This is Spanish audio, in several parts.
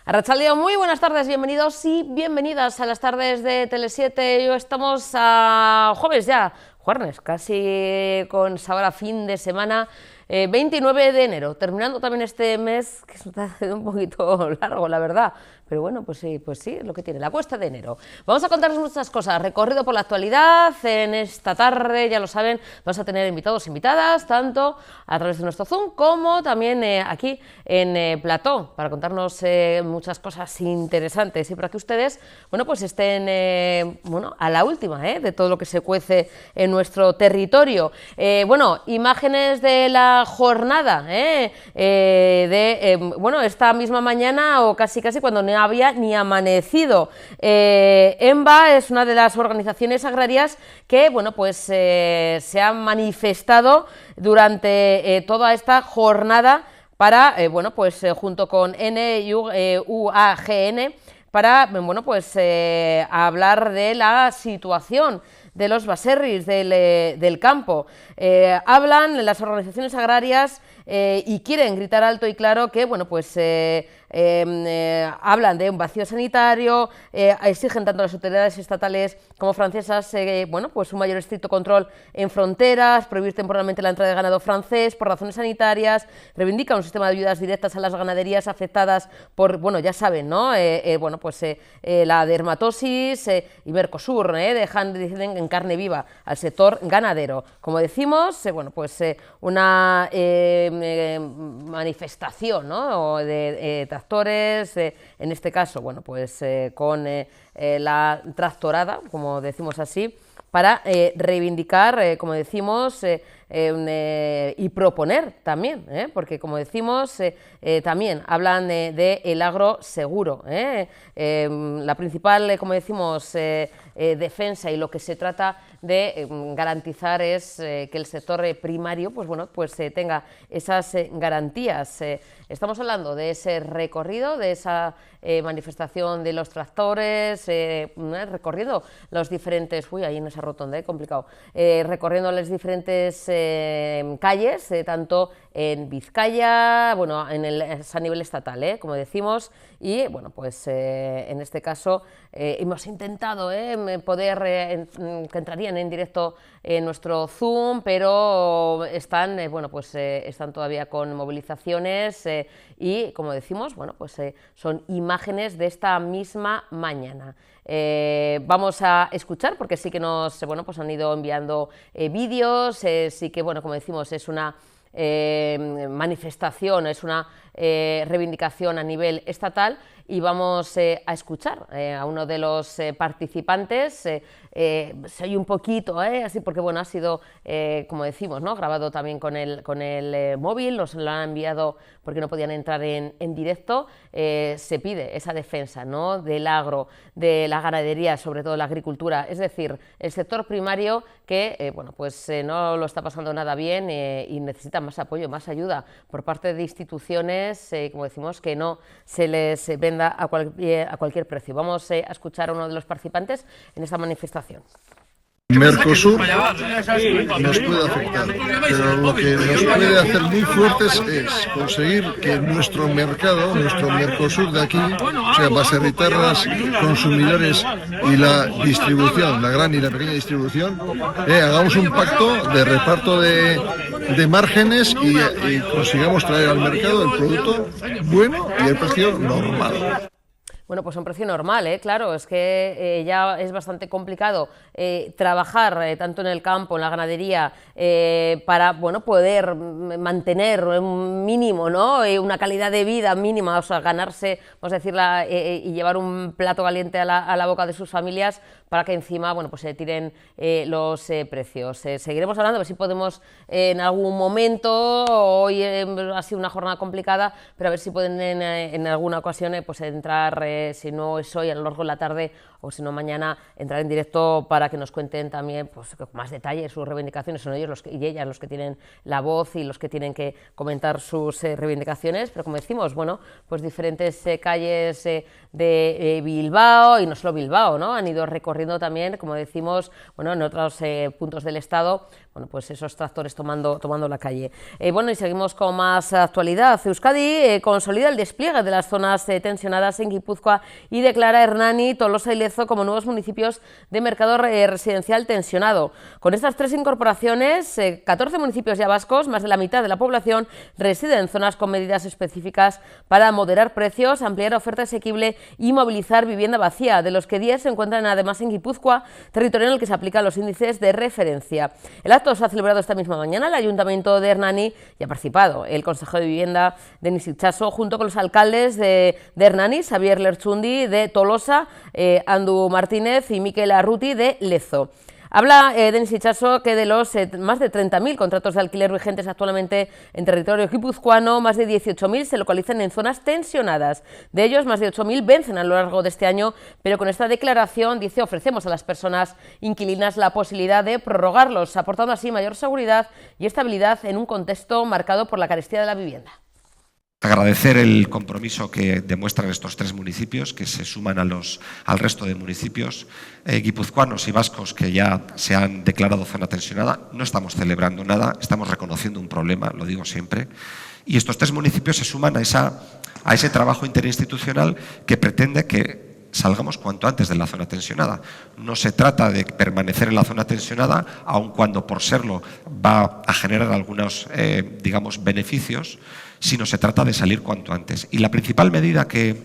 Arratsaldeon, muy buenas tardes, bienvenidos y bienvenidas a las tardes de Tele7. Hoy estamos a jueves ya, jueves, casi con sabor a fin de semana, 29 de enero, terminando también este mes, que se está haciendo un poquito largo, la verdad, pero bueno, pues sí, es lo que tiene, la cuesta de enero. Vamos a contaros muchas cosas, recorrido por la actualidad, en esta tarde, ya lo saben, vamos a tener invitados, invitadas, tanto a través de nuestro Zoom, como también aquí en Plató, para contarnos muchas cosas interesantes y para que ustedes, bueno, pues estén, bueno, a la última, de todo lo que se cuece en nuestro territorio. Bueno, imágenes de la jornada, bueno, esta misma mañana o casi cuando no había ni amanecido. EMBA es una de las organizaciones agrarias que, bueno, pues se han manifestado durante toda esta jornada para, bueno, pues junto con NUAGN, para, bueno, pues hablar de la situación de los baserris del campo. Hablan las organizaciones agrarias y quieren gritar alto y claro que, bueno, pues hablan de un vacío sanitario, exigen tanto las autoridades estatales como francesas, bueno, pues un mayor estricto control en fronteras, prohibir temporalmente la entrada de ganado francés por razones sanitarias, reivindican un sistema de ayudas directas a las ganaderías afectadas por, bueno, ya saben, ¿no? Bueno, pues la dermatosis y Mercosur, dicen en carne viva al sector ganadero. Como decimos, bueno, pues una manifestación, ¿no? De tractores, en este caso, bueno, pues con la tractorada, como decimos así, para reivindicar, como decimos, y proponer también, porque como decimos, también hablan de el agro seguro. La principal, como decimos, defensa y lo que se trata de garantizar es que el sector primario, pues bueno, pues tenga esas garantías. Estamos hablando de ese recorrido, de esa manifestación de los tractores, recorriendo los diferentes, uy, ahí en esa rotonda, complicado, recorriendo las diferentes calles, tanto en Vizcaya, bueno, a nivel estatal, como decimos, y bueno, pues en este caso hemos intentado poder, que entrarían en directo en nuestro Zoom, pero están, bueno, pues están todavía con movilizaciones y, como decimos, bueno, pues son imágenes de esta misma mañana. Vamos a escuchar, porque sí que nos, bueno, pues han ido enviando vídeos, sí que, bueno, como decimos, es una manifestación, es una reivindicación a nivel estatal, y vamos a escuchar a uno de los participantes. Se oye un poquito, así, porque bueno, ha sido, como decimos, ¿no? Grabado también con el móvil, nos lo han enviado porque no podían entrar en directo. Se pide esa defensa, ¿no? Del agro, de la ganadería, sobre todo la agricultura, es decir, el sector primario que, bueno, pues no lo está pasando nada bien y necesita más apoyo, más ayuda por parte de instituciones, como decimos, que no se les venda a cualquier precio. Vamos a escuchar a uno de los participantes en esta manifestación. Mercosur nos puede afectar, pero lo que nos puede hacer muy fuertes es conseguir que nuestro mercado, nuestro Mercosur de aquí, o sea, baserritarras, consumidores y la distribución, la gran y la pequeña distribución, hagamos un pacto de reparto de márgenes y consigamos traer al mercado el producto bueno y el precio normal. Bueno, pues a un precio normal, claro, es que ya es bastante complicado trabajar tanto en el campo, en la ganadería, para, bueno, poder mantener un mínimo, ¿no? Una calidad de vida mínima, o sea, ganarse, vamos a decirla, y llevar un plato caliente a la boca de sus familias, para que encima, bueno, pues se tiren los precios. Seguiremos hablando, a ver si podemos en algún momento, hoy ha sido una jornada complicada, pero a ver si pueden en alguna ocasión pues entrar, si no es hoy, a lo largo de la tarde, o si no mañana, entrar en directo para que nos cuenten también, pues, con más detalle sus reivindicaciones. Son ellos y ellas los que tienen la voz y los que tienen que comentar sus reivindicaciones, pero como decimos, bueno, pues diferentes calles de Bilbao, y no solo Bilbao, ¿no? Han ido recorriendo también, como decimos, bueno, en otros puntos del estado, bueno, pues esos tractores tomando la calle. Bueno, y seguimos con más actualidad. Euskadi consolida el despliegue de las zonas tensionadas en Guipúzcoa y declara Hernani, Tolosa y Lezo como nuevos municipios de mercado residencial tensionado. Con estas 3 incorporaciones, 14 municipios ya vascos, más de la mitad de la población, reside en zonas con medidas específicas para moderar precios, ampliar oferta asequible y movilizar vivienda vacía, de los que 10 se encuentran además en Guipúzcoa, territorio en el que se aplican los índices de referencia. El acto se ha celebrado esta misma mañana en el Ayuntamiento de Hernani y ha participado el consejero de Vivienda, Denis Itxaso, junto con los alcaldes de Hernani, Xavier Lerchundi, de Tolosa, Andu Martínez y Miquel Arruti, de Lezo. Habla Denis Itxaso que de los más de 30.000 contratos de alquiler vigentes actualmente en territorio guipuzcoano, más de 18.000 se localizan en zonas tensionadas. De ellos, más de 8.000 vencen a lo largo de este año, pero con esta declaración, dice, ofrecemos a las personas inquilinas la posibilidad de prorrogarlos, aportando así mayor seguridad y estabilidad en un contexto marcado por la carestía de la vivienda. Agradecer el compromiso que demuestran estos 3 municipios, que se suman al resto de municipios guipuzcoanos y vascos que ya se han declarado zona tensionada. No estamos celebrando nada, estamos reconociendo un problema, lo digo siempre. Y estos 3 municipios se suman a ese trabajo interinstitucional que pretende que salgamos cuanto antes de la zona tensionada. No se trata de permanecer en la zona tensionada, aun cuando por serlo va a generar algunos, digamos, beneficios, sino se trata de salir cuanto antes. Y la principal medida que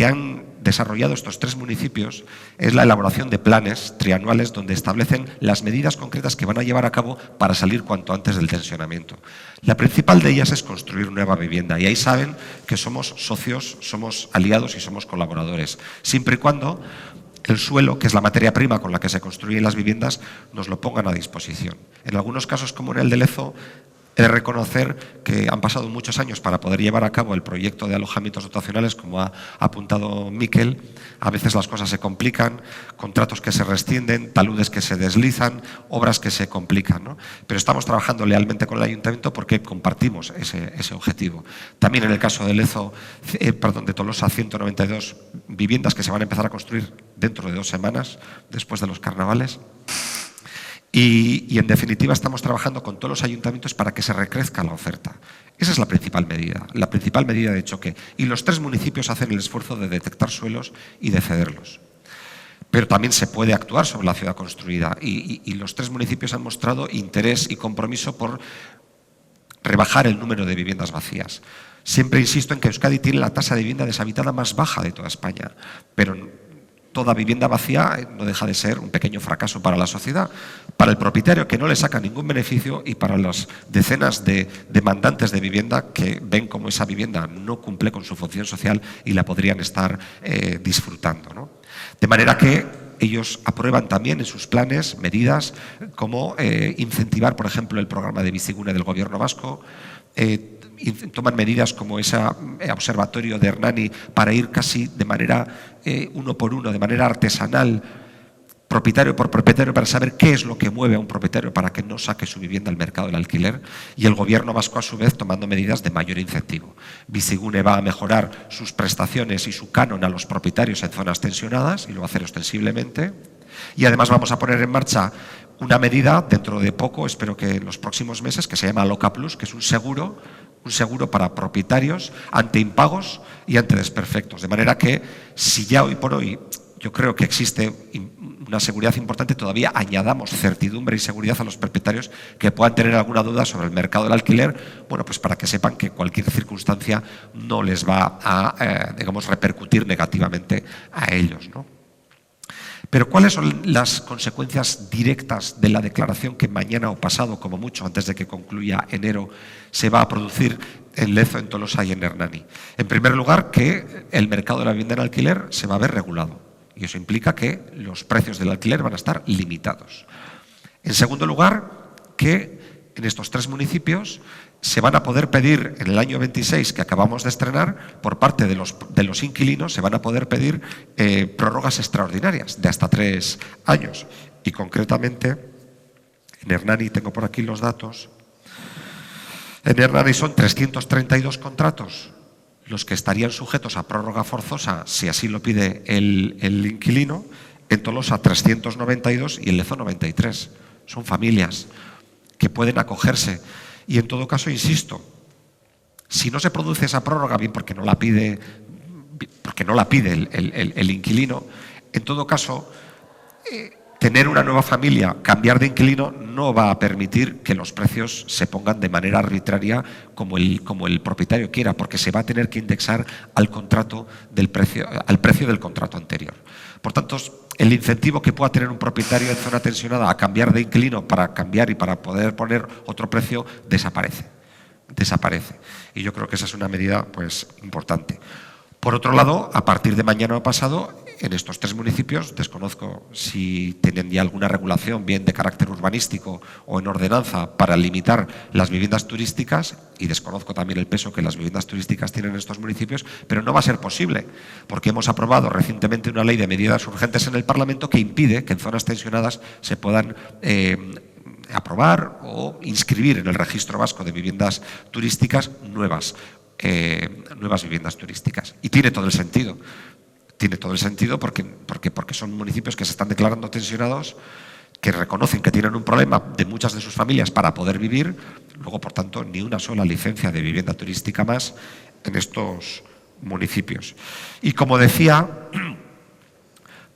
han desarrollado estos 3 municipios es la elaboración de planes trianuales donde establecen las medidas concretas que van a llevar a cabo para salir cuanto antes del tensionamiento. La principal de ellas es construir nueva vivienda, y ahí saben que somos socios, somos aliados y somos colaboradores, siempre y cuando el suelo, que es la materia prima con la que se construyen las viviendas, nos lo pongan a disposición. En algunos casos, como en el de Lezo, he de reconocer que han pasado muchos años para poder llevar a cabo el proyecto de alojamientos dotacionales, como ha apuntado Miquel. A veces las cosas se complican, contratos que se rescinden, taludes que se deslizan, obras que se complican, ¿no? Pero estamos trabajando lealmente con el Ayuntamiento porque compartimos ese objetivo. También en el caso de de Tolosa, 192 viviendas que se van a empezar a construir dentro de 2 semanas, después de los carnavales. Y en definitiva estamos trabajando con todos los ayuntamientos para que se recrezca la oferta. Esa es la principal medida de choque. Y los 3 municipios hacen el esfuerzo de detectar suelos y de cederlos. Pero también se puede actuar sobre la ciudad construida y los 3 municipios han mostrado interés y compromiso por rebajar el número de viviendas vacías. Siempre insisto en que Euskadi tiene la tasa de vivienda deshabitada más baja de toda España, pero toda vivienda vacía no deja de ser un pequeño fracaso para la sociedad, para el propietario que no le saca ningún beneficio y para las decenas de demandantes de vivienda que ven como esa vivienda no cumple con su función social y la podrían estar disfrutando, ¿no? De manera que ellos aprueban también en sus planes medidas como incentivar, por ejemplo, el programa de Bizigune del Gobierno vasco, toman medidas como ese observatorio de Hernani para ir casi de manera uno por uno, de manera artesanal, propietario por propietario, para saber qué es lo que mueve a un propietario para que no saque su vivienda al mercado del alquiler, y el Gobierno vasco a su vez tomando medidas de mayor incentivo. Bizigune va a mejorar sus prestaciones y su canon a los propietarios en zonas tensionadas y lo va a hacer ostensiblemente, y además vamos a poner en marcha una medida dentro de poco, espero que en los próximos meses, que se llama Loca Plus, que es un seguro para propietarios ante impagos y ante desperfectos. De manera que si ya hoy por hoy yo creo que existe una seguridad importante, todavía añadamos certidumbre y seguridad a los propietarios que puedan tener alguna duda sobre el mercado del alquiler, bueno, pues para que sepan que cualquier circunstancia no les va a, digamos, repercutir negativamente a ellos, ¿no? Pero ¿cuáles son las consecuencias directas de la declaración que mañana o pasado, como mucho, antes de que concluya enero, se va a producir en Lezo, en Tolosa y en Hernani? En primer lugar, que el mercado de la vivienda en alquiler se va a ver regulado. Y eso implica que los precios del alquiler van a estar limitados. En segundo lugar, que en estos 3 municipios se van a poder pedir en el año 26, que acabamos de estrenar, por parte de los inquilinos, se van a poder pedir prórrogas extraordinarias de hasta 3 años. Y concretamente, en Hernani, tengo por aquí los datos, en Hernani son 332 contratos los que estarían sujetos a prórroga forzosa si así lo pide el inquilino, en Tolosa 392 y en Lezo 93. Son familias que pueden acogerse. Y en todo caso, insisto, si no se produce esa prórroga, bien porque no la pide el inquilino, en todo caso, tener una nueva familia, cambiar de inquilino, no va a permitir que los precios se pongan de manera arbitraria como el propietario quiera, porque se va a tener que indexar al precio del contrato anterior. Por tanto, el incentivo que pueda tener un propietario en zona tensionada a cambiar de inquilino para cambiar y para poder poner otro precio desaparece. Y yo creo que esa es una medida pues importante. Por otro lado, a partir de mañana o pasado, en estos 3 municipios, desconozco si tienen ya alguna regulación, bien de carácter urbanístico o en ordenanza, para limitar las viviendas turísticas, y desconozco también el peso que las viviendas turísticas tienen en estos municipios, pero no va a ser posible, porque hemos aprobado recientemente una ley de medidas urgentes en el Parlamento que impide que en zonas tensionadas se puedan aprobar o inscribir en el Registro Vasco de Viviendas Turísticas nuevas viviendas turísticas. Y tiene todo el sentido. Tiene todo el sentido porque son municipios que se están declarando tensionados, que reconocen que tienen un problema de muchas de sus familias para poder vivir, luego, por tanto, ni una sola licencia de vivienda turística más en estos municipios. Y como decía,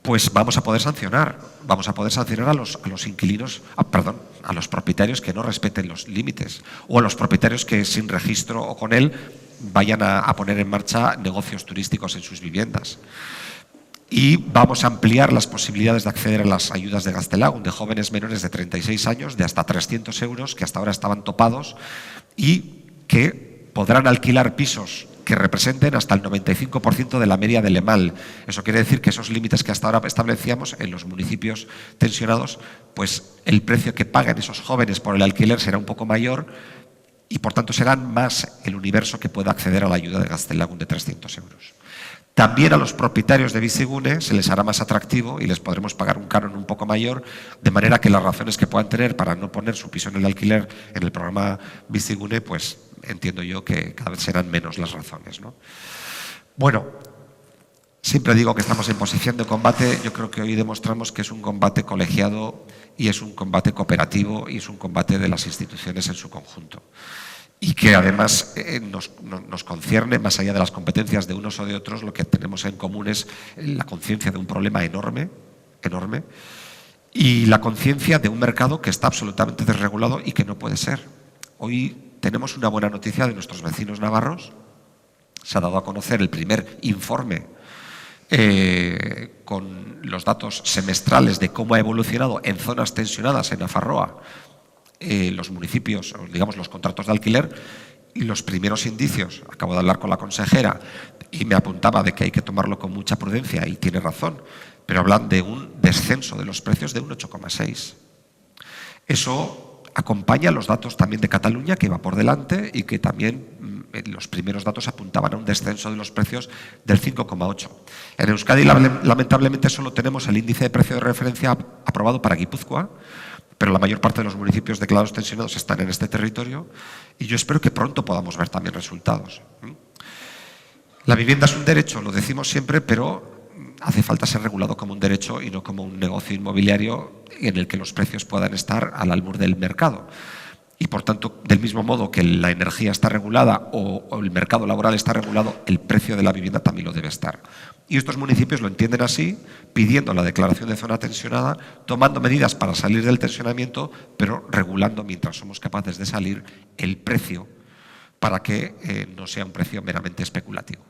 pues vamos a poder sancionar a los inquilinos, a los propietarios que no respeten los límites, o a los propietarios que sin registro o con él vayan a poner en marcha negocios turísticos en sus viviendas. Y vamos a ampliar las posibilidades de acceder a las ayudas de Gaztelagun de jóvenes menores de 36 años de hasta 300 euros, que hasta ahora estaban topados, y que podrán alquilar pisos que representen hasta el 95% de la media del EMAL. Eso quiere decir que esos límites que hasta ahora establecíamos en los municipios tensionados, pues el precio que pagan esos jóvenes por el alquiler será un poco mayor, y por tanto serán más el universo que pueda acceder a la ayuda de Gaztelagun de 300 euros. También a los propietarios de bizigune se les hará más atractivo y les podremos pagar un canon un poco mayor, de manera que las razones que puedan tener para no poner su piso en el alquiler en el programa bizigune, pues entiendo yo que cada vez serán menos las razones, ¿no? Bueno, siempre digo que estamos en posición de combate. Yo creo que hoy demostramos que es un combate colegiado y es un combate cooperativo y es un combate de las instituciones en su conjunto. Y que además nos concierne, más allá de las competencias de unos o de otros, lo que tenemos en común es la conciencia de un problema enorme, y la conciencia de un mercado que está absolutamente desregulado y que no puede ser. Hoy tenemos una buena noticia de nuestros vecinos navarros. Se ha dado a conocer el primer informe con los datos semestrales de cómo ha evolucionado en zonas tensionadas en Nafarroa los municipios, digamos los contratos de alquiler, y los primeros indicios, acabo de hablar con la consejera y me apuntaba de que hay que tomarlo con mucha prudencia, y tiene razón, pero hablan de un descenso de los precios de un 8,6. Eso acompaña los datos también de Cataluña, que va por delante, y que también los primeros datos apuntaban a un descenso de los precios del 5,8. En Euskadi, lamentablemente, solo tenemos el índice de precio de referencia aprobado para Guipúzcoa, pero la mayor parte de los municipios declarados tensionados están en este territorio, y yo espero que pronto podamos ver también resultados. La vivienda es un derecho, lo decimos siempre, pero hace falta ser regulado como un derecho y no como un negocio inmobiliario en el que los precios puedan estar al albur del mercado. Y por tanto, del mismo modo que la energía está regulada o el mercado laboral está regulado, el precio de la vivienda también lo debe estar. Y estos municipios lo entienden así, pidiendo la declaración de zona tensionada, tomando medidas para salir del tensionamiento, pero regulando, mientras somos capaces de salir, el precio para que no sea un precio meramente especulativo.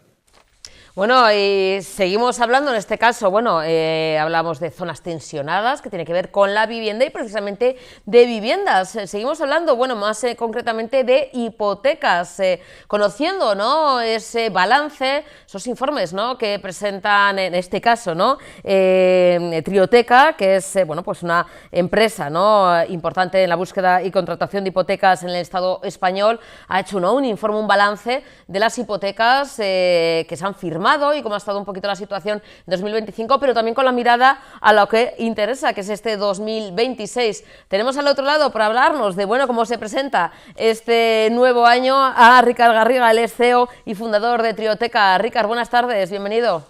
Bueno, y seguimos hablando, en este caso, bueno, hablamos de zonas tensionadas, que tiene que ver con la vivienda y precisamente de viviendas. Seguimos hablando, bueno, más concretamente de hipotecas, conociendo, ¿no?, ese balance, esos informes, ¿no?, que presentan en este caso, ¿no?, Trioteca, que es, bueno, pues una empresa, ¿no?, importante en la búsqueda y contratación de hipotecas en el Estado español, ha hecho, ¿no?, un informe, un balance de las hipotecas que se han firmado y cómo ha estado un poquito la situación en 2025, pero también con la mirada a lo que interesa, que es este 2026. Tenemos al otro lado, para hablarnos de, bueno, cómo se presenta este nuevo año, a Ricard Garriga, el CEO y fundador de Trioteca. Ricard, buenas tardes, bienvenido.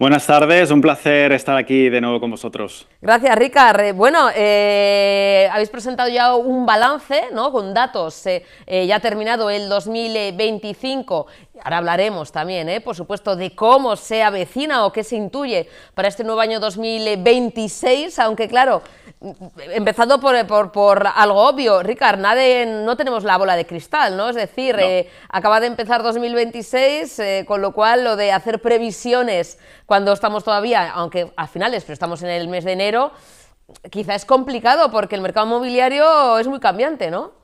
Buenas tardes, un placer estar aquí de nuevo con vosotros. Gracias, Ricard. Bueno, habéis presentado ya un balance, ¿no? Con datos, ya terminado el 2025. Ahora hablaremos también, por supuesto, de cómo se avecina o qué se intuye para este nuevo año 2026, aunque claro, empezando por algo obvio, Ricard, no tenemos la bola de cristal, ¿no? Es decir, No. acaba de empezar 2026, con lo cual lo de hacer previsiones cuando estamos todavía, aunque a finales, pero estamos en el mes de enero, quizá es complicado porque el mercado inmobiliario es muy cambiante, ¿no?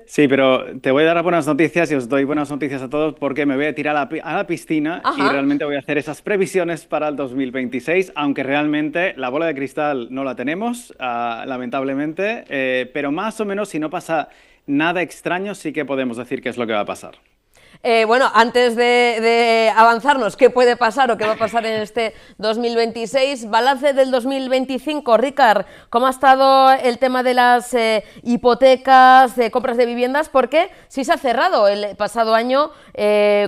Sí, pero te voy a dar buenas noticias y os doy buenas noticias a todos porque me voy a tirar a la piscina y Ajá. realmente voy a hacer esas previsiones para el 2026, aunque realmente la bola de cristal no la tenemos, lamentablemente, pero más o menos si no pasa nada extraño sí que podemos decir qué es lo que va a pasar. Bueno, antes de avanzarnos, ¿qué puede pasar o qué va a pasar en este 2026? Balance del 2025, Ricard, ¿cómo ha estado el tema de las hipotecas, compras de viviendas? Porque sí se ha cerrado el pasado año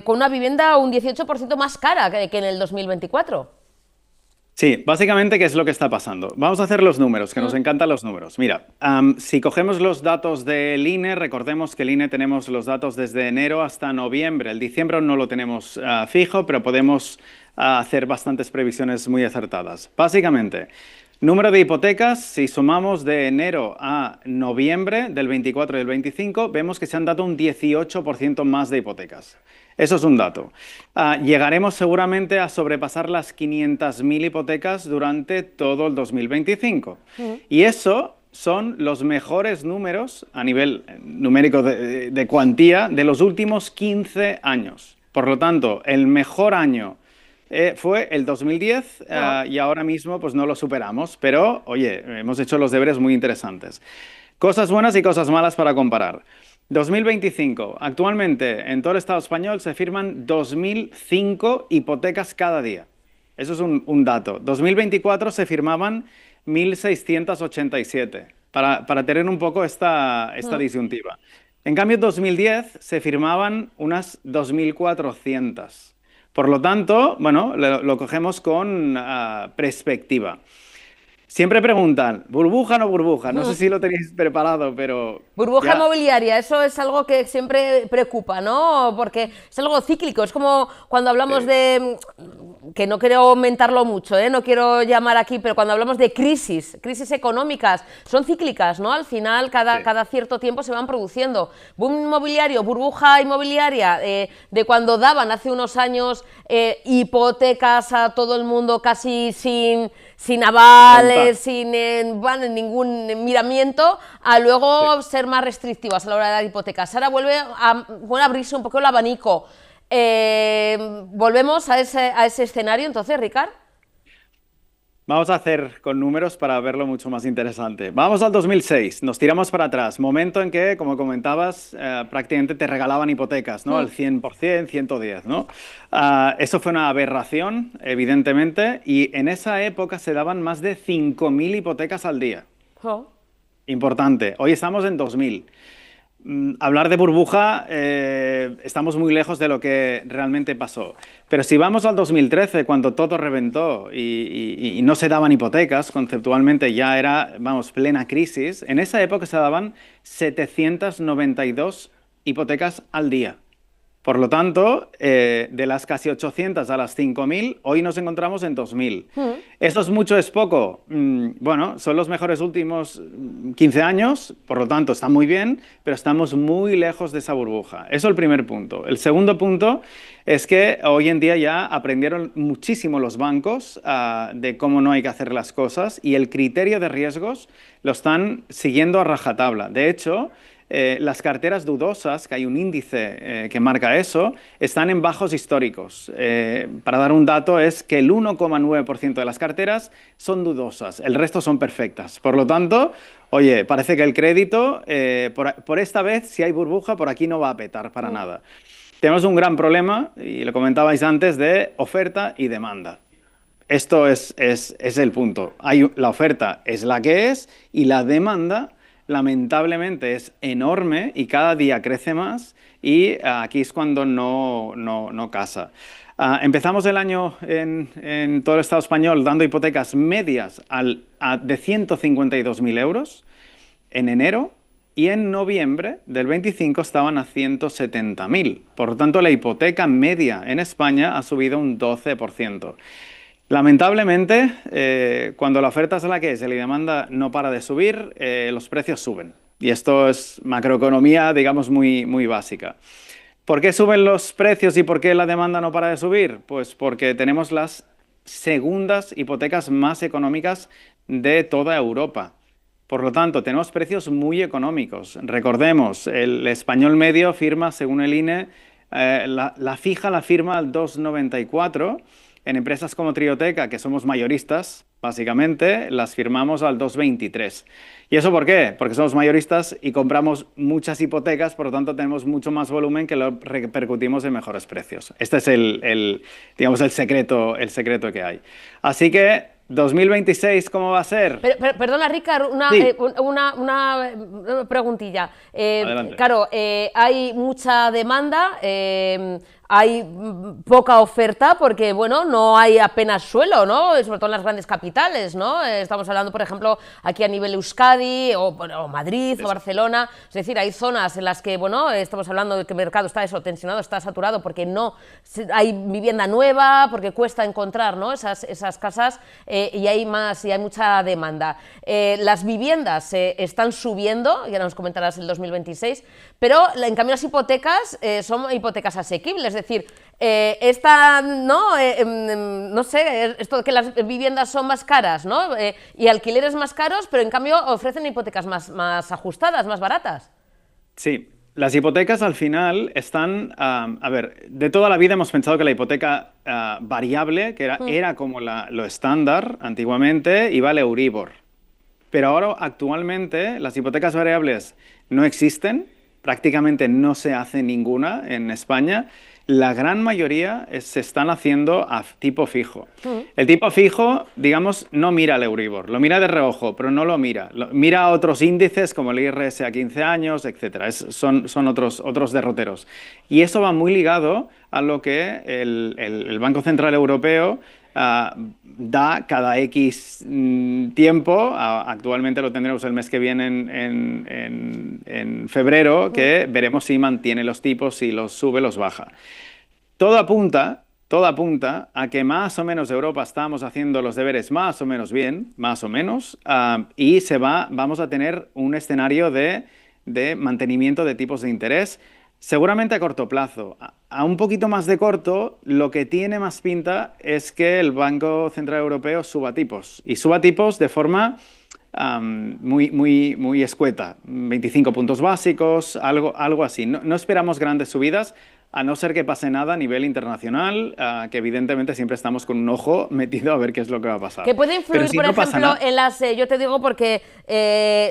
con una vivienda un 18% más cara que en el 2024. Sí, básicamente, ¿qué es lo que está pasando? Vamos a hacer los números, que nos encantan los números. Mira, si cogemos los datos del INE, recordemos que el INE tenemos los datos desde enero hasta noviembre. El diciembre no lo tenemos fijo, pero podemos hacer bastantes previsiones muy acertadas. Básicamente, número de hipotecas, si sumamos de enero a noviembre del 24 y del 25, vemos que se han dado un 18% más de hipotecas. Eso es un dato. Llegaremos seguramente a sobrepasar las 500.000 hipotecas durante todo el 2025. Y eso son los mejores números a nivel numérico de cuantía de los últimos 15 años. Por lo tanto, el mejor año fue el 2010 y ahora mismo pues no lo superamos. Pero, oye, hemos hecho los deberes muy interesantes. Cosas buenas y cosas malas para comparar. 2025. Actualmente en todo el Estado español se firman 2.005 hipotecas cada día. Eso es un dato. 2024 se firmaban 1.687, para tener un poco esta disyuntiva. En cambio, en 2010 se firmaban unas 2.400. Por lo tanto, bueno, lo cogemos con perspectiva. Siempre preguntan, ¿burbuja o no burbuja? No sé si lo tenéis preparado, pero... Burbuja inmobiliaria, eso es algo que siempre preocupa, ¿no? Porque es algo cíclico, es como cuando hablamos de, que no quiero aumentarlo mucho, no quiero llamar aquí, pero cuando hablamos de crisis económicas, son cíclicas, ¿no? Al final, cada cierto tiempo se van produciendo. Boom inmobiliario, burbuja inmobiliaria, de cuando daban hace unos años hipotecas a todo el mundo casi sin avales, sin ningún miramiento, a luego ser más restrictivas a la hora de dar hipotecas. Ahora vuelve a abrirse un poco el abanico. ¿Volvemos a ese escenario entonces, Ricard? Vamos a hacer con números para verlo mucho más interesante. Vamos al 2006, nos tiramos para atrás, momento en que, como comentabas, prácticamente te regalaban hipotecas, ¿no? Al 100%, 110, ¿no? Eso fue una aberración, evidentemente, y en esa época se daban más de 5.000 hipotecas al día. Importante. Hoy estamos en 2.000. Hablar de burbuja, estamos muy lejos de lo que realmente pasó. Pero si vamos al 2013, cuando todo reventó y no se daban hipotecas, conceptualmente ya era, vamos, plena crisis, en esa época se daban 792 hipotecas al día. Por lo tanto, de las casi 800 a las 5.000, hoy nos encontramos en 2.000. ¿Eso es mucho, es poco? Bueno, son los mejores últimos 15 años, por lo tanto está muy bien, pero estamos muy lejos de esa burbuja. Eso es el primer punto. El segundo punto es que hoy en día ya aprendieron muchísimo los bancos de cómo no hay que hacer las cosas y el criterio de riesgos lo están siguiendo a rajatabla. De hecho, las carteras dudosas, que hay un índice que marca eso, están en bajos históricos. Para dar un dato, es que el 1,9% de las carteras son dudosas, el resto son perfectas. Por lo tanto, oye, parece que el crédito, por esta vez, si hay burbuja, por aquí no va a petar para nada. Tenemos un gran problema, y lo comentabais antes, de oferta y demanda. Esto es el punto. La oferta es la que es y la demanda lamentablemente es enorme y cada día crece más y aquí es cuando no casa. Empezamos el año en todo el Estado español dando hipotecas medias de 152.000 euros en enero y en noviembre del 25 estaban a 170.000. Por lo tanto, la hipoteca media en España ha subido un 12%. Lamentablemente, cuando la oferta es la que es y la demanda no para de subir, los precios suben. Y esto es macroeconomía, digamos, muy básica. ¿Por qué suben los precios y por qué la demanda no para de subir? Pues porque tenemos las segundas hipotecas más económicas de toda Europa. Por lo tanto, tenemos precios muy económicos. Recordemos, el español medio firma, según el INE, la fija la firma al 2,94. En empresas como Trioteca, que somos mayoristas, básicamente, las firmamos al 2,23. ¿Y eso por qué? Porque somos mayoristas y compramos muchas hipotecas, por lo tanto tenemos mucho más volumen que lo repercutimos en mejores precios. Este es digamos, el secreto que hay. Así que 2026, ¿cómo va a ser? Perdona, Ricard, Sí. una preguntilla. Adelante. Claro, hay mucha demanda, hay poca oferta porque, bueno, no hay apenas suelo, ¿no? Sobre todo en las grandes capitales, ¿no? Estamos hablando, por ejemplo, aquí a nivel Euskadi o Madrid o Barcelona. Es decir, hay zonas en las que, bueno, estamos hablando de que el mercado está tensionado, está saturado porque no hay vivienda nueva, porque cuesta encontrar, ¿no? esas casas y hay mucha demanda. Las viviendas están subiendo, ya nos comentarás el 2026, pero en cambio las hipotecas son hipotecas asequibles. Es decir, no sé, esto de que las viviendas son más caras, ¿no? Y alquileres más caros, pero en cambio ofrecen hipotecas más ajustadas, más baratas. Sí, las hipotecas al final están, a ver, de toda la vida hemos pensado que la hipoteca variable, que era como lo estándar antiguamente, iba al Euribor. Pero ahora actualmente las hipotecas variables no existen, prácticamente no se hace ninguna en España. La gran mayoría se están haciendo a tipo fijo. El tipo fijo, digamos, no mira el Euribor, lo mira de reojo, pero no lo mira. Mira otros índices como el IRS a 15 años, etc. Son otros derroteros. Y eso va muy ligado a lo que el Banco Central Europeo da cada X tiempo. Actualmente lo tendremos el mes que viene en febrero, que veremos si mantiene los tipos, si los sube, los baja. Todo apunta a que más o menos Europa estamos haciendo los deberes más o menos bien, más o menos, y vamos a tener un escenario de mantenimiento de tipos de interés, seguramente a corto plazo. A un poquito más de corto, lo que tiene más pinta es que el Banco Central Europeo suba tipos, y suba tipos de forma muy escueta, 25 puntos básicos, algo así. No esperamos grandes subidas, a no ser que pase nada a nivel internacional, que evidentemente siempre estamos con un ojo metido a ver qué es lo que va a pasar. Que puede influir, Si por no pasa ejemplo, nada, en las... yo te digo porque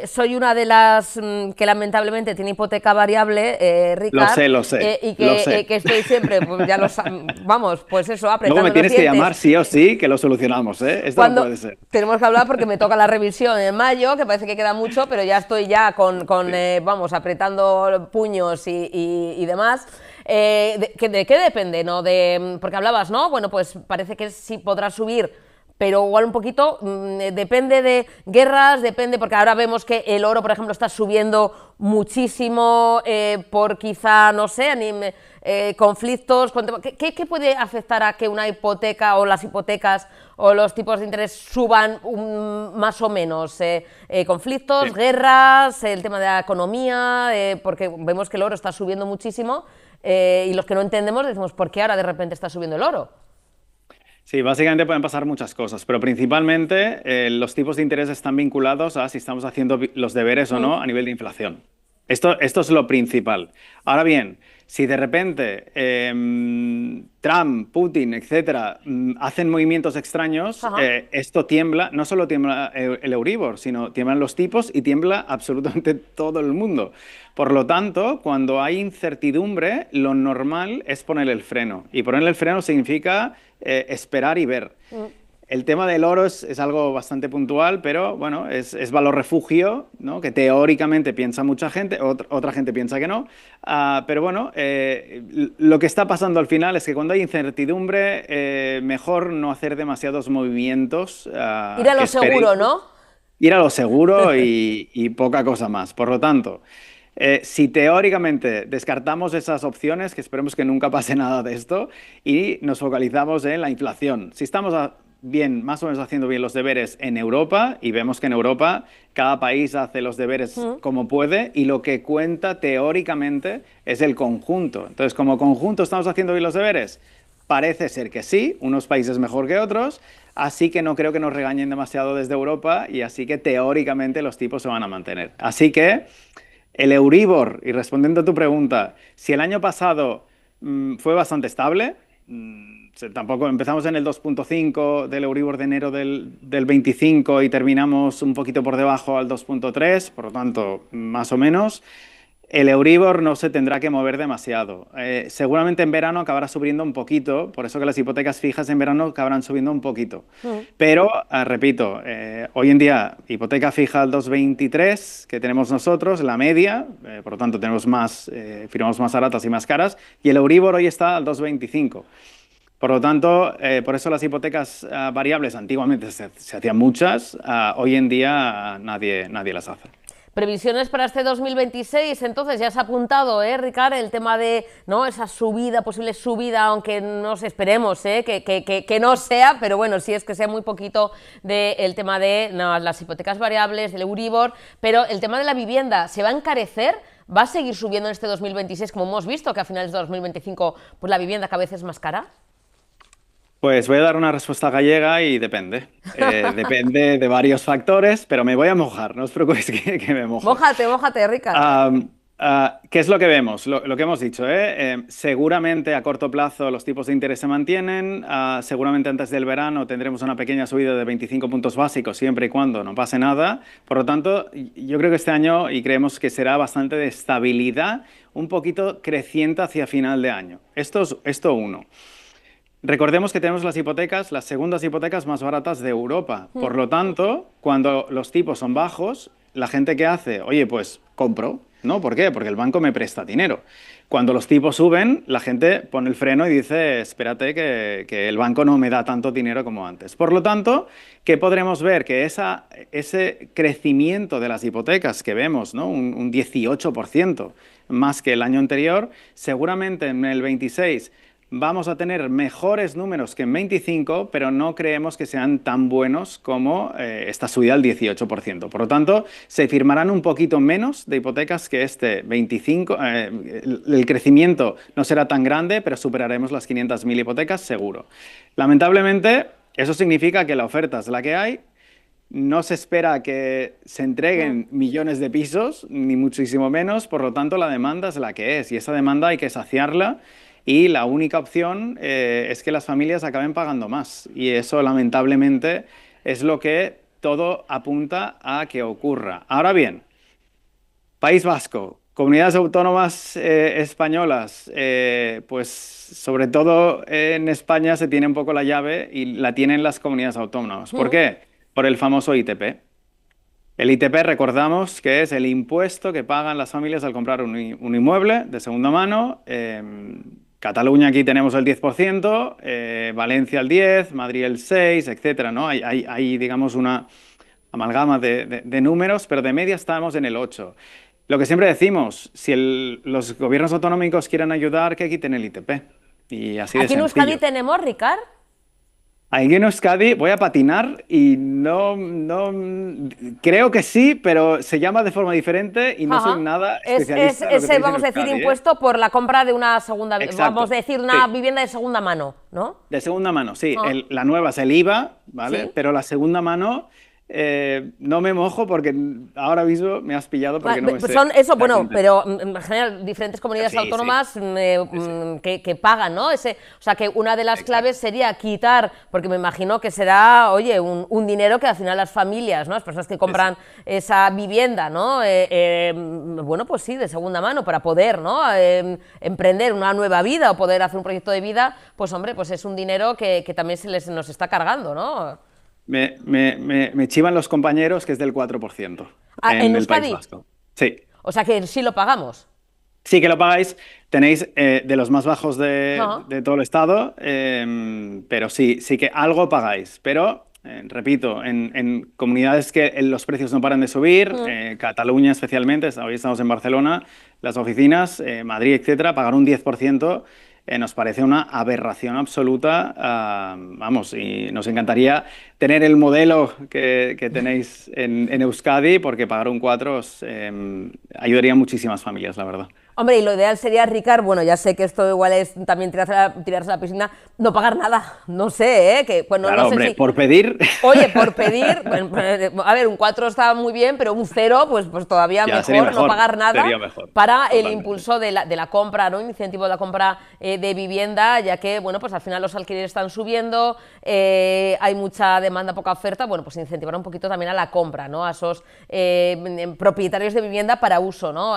soy una de las que lamentablemente tiene hipoteca variable, Ricard. Lo sé. Y que estoy siempre, pues ya vamos, pues eso, apretando luego me los tienes que dientes. llamar sí o sí, que lo solucionamos, ¿eh? Esto no puede ser. Tenemos que hablar porque me toca la revisión en mayo, que parece que queda mucho, pero ya estoy vamos, apretando puños y demás. ¿De qué depende, no? Porque hablabas, ¿no? Bueno, pues parece que sí podrá subir, pero igual un poquito depende de guerras, depende, porque ahora vemos que el oro, por ejemplo, está subiendo muchísimo por quizá, no sé, conflictos. ¿Qué puede afectar a que una hipoteca o las hipotecas o los tipos de interés suban más o menos? Conflictos, Sí. guerras, el tema de la economía, porque vemos que el oro está subiendo muchísimo. Y los que no entendemos decimos, ¿por qué ahora de repente está subiendo el oro? Sí, básicamente pueden pasar muchas cosas, pero principalmente los tipos de interés están vinculados a si estamos haciendo los deberes o no a nivel de inflación. Esto es lo principal. Ahora bien, si de repente Trump, Putin, etcétera, hacen movimientos extraños, esto tiembla, no solo tiembla el Euribor, sino tiemblan los tipos y tiembla absolutamente todo el mundo. Por lo tanto, cuando hay incertidumbre, lo normal es poner el freno. Y poner el freno significa esperar y ver. El tema del oro es algo bastante puntual, pero bueno, es valor refugio, ¿no? Que teóricamente piensa mucha gente, otra gente piensa que no. Pero bueno, lo que está pasando al final es que cuando hay incertidumbre, mejor no hacer demasiados movimientos. Ir a lo seguro, ¿no? Ir a lo seguro y poca cosa más. Por lo tanto, si teóricamente descartamos esas opciones, que esperemos que nunca pase nada de esto, y nos focalizamos en la inflación. Si estamos bien, más o menos haciendo bien los deberes en Europa, y vemos que en Europa cada país hace los deberes como puede, y lo que cuenta teóricamente es el conjunto. Entonces, como conjunto estamos haciendo bien los deberes. Parece ser que sí, unos países mejor que otros, así que no creo que nos regañen demasiado desde Europa, y así que teóricamente los tipos se van a mantener. Así que el Euribor, y respondiendo a tu pregunta, si el año pasado fue bastante estable, tampoco empezamos en el 2.5 del Euribor de enero del 25 y terminamos un poquito por debajo al 2.3, por lo tanto, más o menos. El Euribor no se tendrá que mover demasiado. Seguramente en verano acabará subiendo un poquito, por eso que las hipotecas fijas en verano acabarán subiendo un poquito. Pero, repito, hoy en día hipoteca fija al 2,23 que tenemos nosotros, la media, por lo tanto tenemos firmamos más baratas y más caras, y el Euribor hoy está al 2,25. Por lo tanto, por eso las hipotecas variables antiguamente se hacían muchas, hoy en día nadie las hace. Previsiones para este 2026, entonces ya se ha apuntado, Ricard, el tema de esa subida, posible subida, aunque nos esperemos que no sea, pero bueno, sí es que sea muy poquito del tema de las hipotecas variables, del Euribor, pero el tema de la vivienda, ¿se va a encarecer? ¿Va a seguir subiendo en este 2026, como hemos visto, que a finales de 2025 pues la vivienda cada vez es más cara? Pues voy a dar una respuesta gallega y depende. Depende de varios factores, pero me voy a mojar, no os preocupéis que me mojo. Mójate, Ricard. ¿Qué es lo que vemos? Lo que hemos dicho, seguramente a corto plazo los tipos de interés se mantienen, seguramente antes del verano tendremos una pequeña subida de 25 puntos básicos siempre y cuando no pase nada. Por lo tanto, yo creo que este año, y creemos que será bastante de estabilidad, un poquito creciente hacia final de año. Esto uno. Recordemos que tenemos las segundas hipotecas más baratas de Europa. Por lo tanto, cuando los tipos son bajos, la gente que hace, oye, pues compro, ¿no? ¿Por qué? Porque el banco me presta dinero. Cuando los tipos suben, la gente pone el freno y dice, espérate que el banco no me da tanto dinero como antes. Por lo tanto, ¿qué podremos ver? Que ese crecimiento de las hipotecas que vemos, ¿no? Un 18% más que el año anterior, seguramente en el 26 vamos a tener mejores números que en 25, pero no creemos que sean tan buenos como esta subida al 18%. Por lo tanto, se firmarán un poquito menos de hipotecas que este 25. El crecimiento no será tan grande, pero superaremos las 500.000 hipotecas seguro. Lamentablemente, eso significa que la oferta es la que hay. No se espera que se entreguen millones de pisos, ni muchísimo menos. Por lo tanto, la demanda es la que es, y esa demanda hay que saciarla. Y la única opción es que las familias acaben pagando más. Y eso, lamentablemente, es lo que todo apunta a que ocurra. Ahora bien, País Vasco, comunidades autónomas españolas, pues sobre todo en España se tiene un poco la llave y la tienen las comunidades autónomas. ¿Por qué? Por el famoso ITP. El ITP, recordamos que es el impuesto que pagan las familias al comprar un inmueble de segunda mano. Cataluña aquí tenemos el 10%, Valencia el 10%, Madrid el 6%, etcétera, ¿no? Hay, digamos, una amalgama de números, pero de media estamos en el 8%. Lo que siempre decimos, si los gobiernos autonómicos quieren ayudar, que quiten el ITP. Y así de sencillo. ¿Aquí en Euskadi tenemos, Ricard? Aquí en Euskadi voy a patinar y no creo que sí, pero se llama de forma diferente y no soy nada especialista. Es ese, vamos a decir, impuesto por la compra de una segunda, vamos a decir, una vivienda de segunda mano, ¿no? De segunda mano, sí. La nueva es el IVA, ¿vale? Sí. Pero la segunda mano no me mojo porque ahora mismo me has pillado porque no me sé. Son eso, bueno, pero en general diferentes comunidades autónomas que pagan, ¿no? O sea, que una de las claves sería quitar, porque me imagino que será, oye, un dinero que al final las familias, ¿no? Las personas que compran esa vivienda, ¿no? Bueno, pues sí, de segunda mano, para poder, ¿no? Emprender una nueva vida o poder hacer un proyecto de vida, pues hombre, pues es un dinero que también nos está cargando, ¿no? Me chivan los compañeros que es del 4% ¿En el País Euskadi? Vasco. Sí. O sea que sí lo pagamos. Sí que lo pagáis, tenéis de los más bajos de todo el estado, pero sí que algo pagáis. Pero, repito, en comunidades que los precios no paran de subir, Cataluña especialmente, hoy estamos en Barcelona, las oficinas, Madrid, etcétera, pagar un 10%. Nos parece una aberración absoluta, vamos, y nos encantaría tener el modelo que tenéis en Euskadi, porque pagar un 4 ayudaría a muchísimas familias, la verdad. Hombre, y lo ideal sería, Ricard, bueno, ya sé que esto igual es también tirarse a la piscina, no pagar nada, no sé, ¿eh? Que, bueno, claro, no sé hombre, si... por pedir... Oye, por pedir, bueno, a ver, un 4 está muy bien, pero un 0, pues todavía mejor, no pagar nada para el impulso de la compra, ¿no? Incentivo de la compra de vivienda, ya que, bueno, pues al final los alquileres están subiendo, hay mucha demanda, poca oferta, bueno, pues incentivar un poquito también a la compra, ¿no? A esos propietarios de vivienda para uso, ¿no?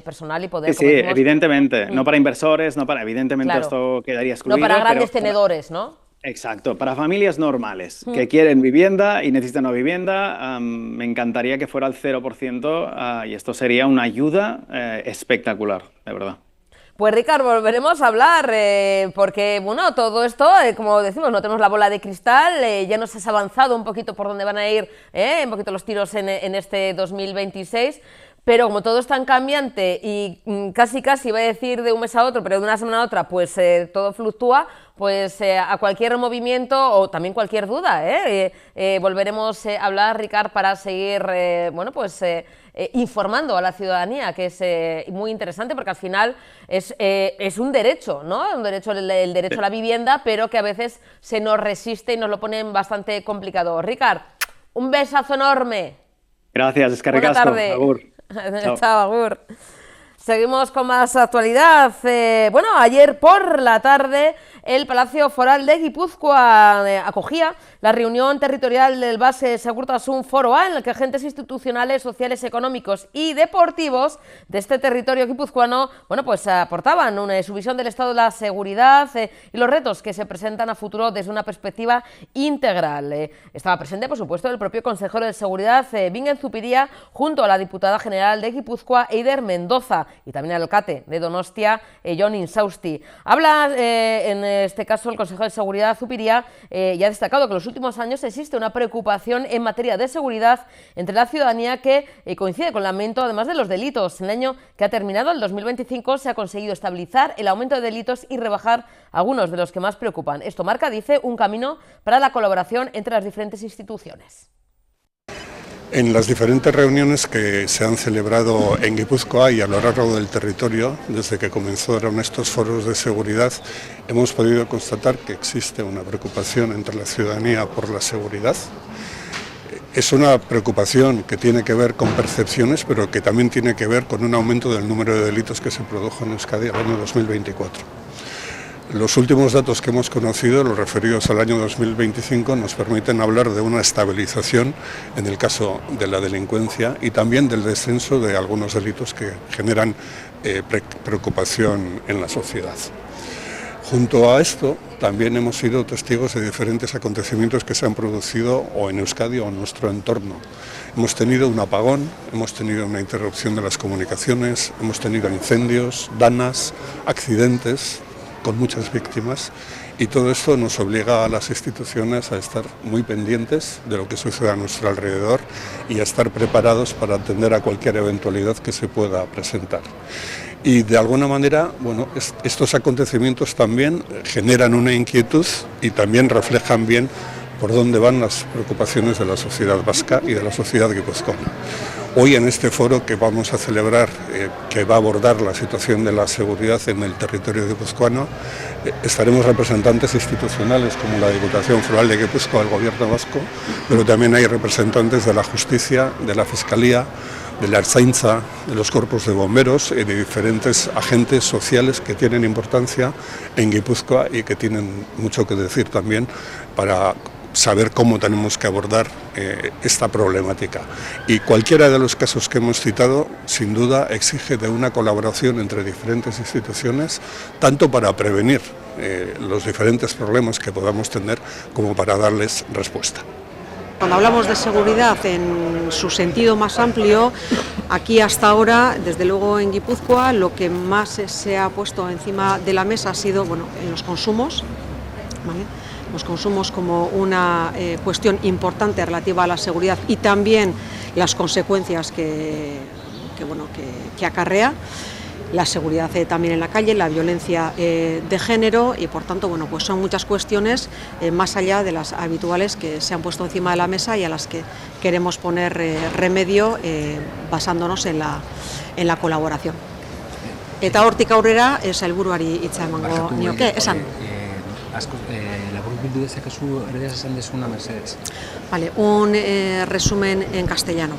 Personal y poder... Sí, evidentemente, no para inversores, evidentemente claro. Esto quedaría excluido. No para grandes tenedores, ¿no? Exacto, para familias normales que quieren vivienda y necesitan una vivienda, me encantaría que fuera al 0% y esto sería una ayuda espectacular, de verdad. Pues Ricard, volveremos a hablar, porque bueno, todo esto, como decimos, no tenemos la bola de cristal, ya nos has avanzado un poquito por dónde van a ir un poquito los tiros en este 2026, pero como todo es tan cambiante y casi iba a decir de un mes a otro, pero de una semana a otra, pues todo fluctúa, pues a cualquier movimiento o también cualquier duda, volveremos a hablar, Ricard, para seguir, bueno, pues informando a la ciudadanía, que es muy interesante porque al final es un derecho, ¿no? Un derecho, el derecho a la vivienda, pero que a veces se nos resiste y nos lo ponen bastante complicado. Ricard, un besazo enorme. Gracias, es que ricasco. Buena tarde. Agur. Chao, agur. Seguimos con más actualidad. Bueno, ayer por la tarde el Palacio Foral de Guipúzcoa acogía la reunión territorial del Base Segurtasun Foro A, en el que agentes institucionales, sociales, económicos y deportivos de este territorio guipuzcoano, bueno, pues aportaban su visión del estado de la seguridad y los retos que se presentan a futuro desde una perspectiva integral. Estaba presente, por supuesto, el propio consejero de Seguridad, Bingen Zupiria, junto a la diputada general de Guipúzcoa, Eider Mendoza, y también el alcalde de Donostia, Jon Insausti. Habla, en este caso, el consejero de Seguridad, Zupiria, y ha destacado que en los últimos años existe una preocupación en materia de seguridad entre la ciudadanía que coincide con el aumento, además de los delitos. En el año que ha terminado, el 2025, se ha conseguido estabilizar el aumento de delitos y rebajar algunos de los que más preocupan. Esto marca, dice, un camino para la colaboración entre las diferentes instituciones. En las diferentes reuniones que se han celebrado en Guipúzcoa y a lo largo del territorio, desde que comenzaron estos foros de seguridad, hemos podido constatar que existe una preocupación entre la ciudadanía por la seguridad. Es una preocupación que tiene que ver con percepciones, pero que también tiene que ver con un aumento del número de delitos que se produjo en Euskadi el año 2024. Los últimos datos que hemos conocido, los referidos al año 2025, nos permiten hablar de una estabilización en el caso de la delincuencia y también del descenso de algunos delitos que generan preocupación en la sociedad. Junto a esto, también hemos sido testigos de diferentes acontecimientos que se han producido o en Euskadi o en nuestro entorno. Hemos tenido un apagón, hemos tenido una interrupción de las comunicaciones, hemos tenido incendios, danas, accidentes, con muchas víctimas, y todo esto nos obliga a las instituciones a estar muy pendientes de lo que sucede a nuestro alrededor y a estar preparados para atender a cualquier eventualidad que se pueda presentar. Y de alguna manera, bueno, estos acontecimientos también generan una inquietud y también reflejan bien por dónde van las preocupaciones de la sociedad vasca y de la sociedad guipuzcoana. Hoy en este foro que vamos a celebrar, que va a abordar la situación de la seguridad en el territorio guipuzcoano, estaremos representantes institucionales como la Diputación Foral de Guipúzcoa, el Gobierno vasco, pero también hay representantes de la Justicia, de la Fiscalía, de la Ertzaintza, de los cuerpos de bomberos y de diferentes agentes sociales que tienen importancia en Guipúzcoa y que tienen mucho que decir también para saber cómo tenemos que abordar esta problemática. Y cualquiera de los casos que hemos citado, sin duda, exige de una colaboración entre diferentes instituciones, tanto para prevenir los diferentes problemas que podamos tener, como para darles respuesta. Cuando hablamos de seguridad en su sentido más amplio, aquí hasta ahora, desde luego en Guipúzcoa, lo que más se ha puesto encima de la mesa ha sido, bueno, en los consumos, ¿vale? Los consumos como una cuestión importante relativa a la seguridad y también las consecuencias que acarrea. La seguridad también en la calle, la violencia de género y por tanto bueno, pues son muchas cuestiones más allá de las habituales que se han puesto encima de la mesa y a las que queremos poner remedio basándonos en la colaboración. Eta hortik aurrera sailburuari hitza emango nioke, esan. Laburbildu dezakezu erderaz esan dezuna, Mercedes. Vale, un resumen en castellano.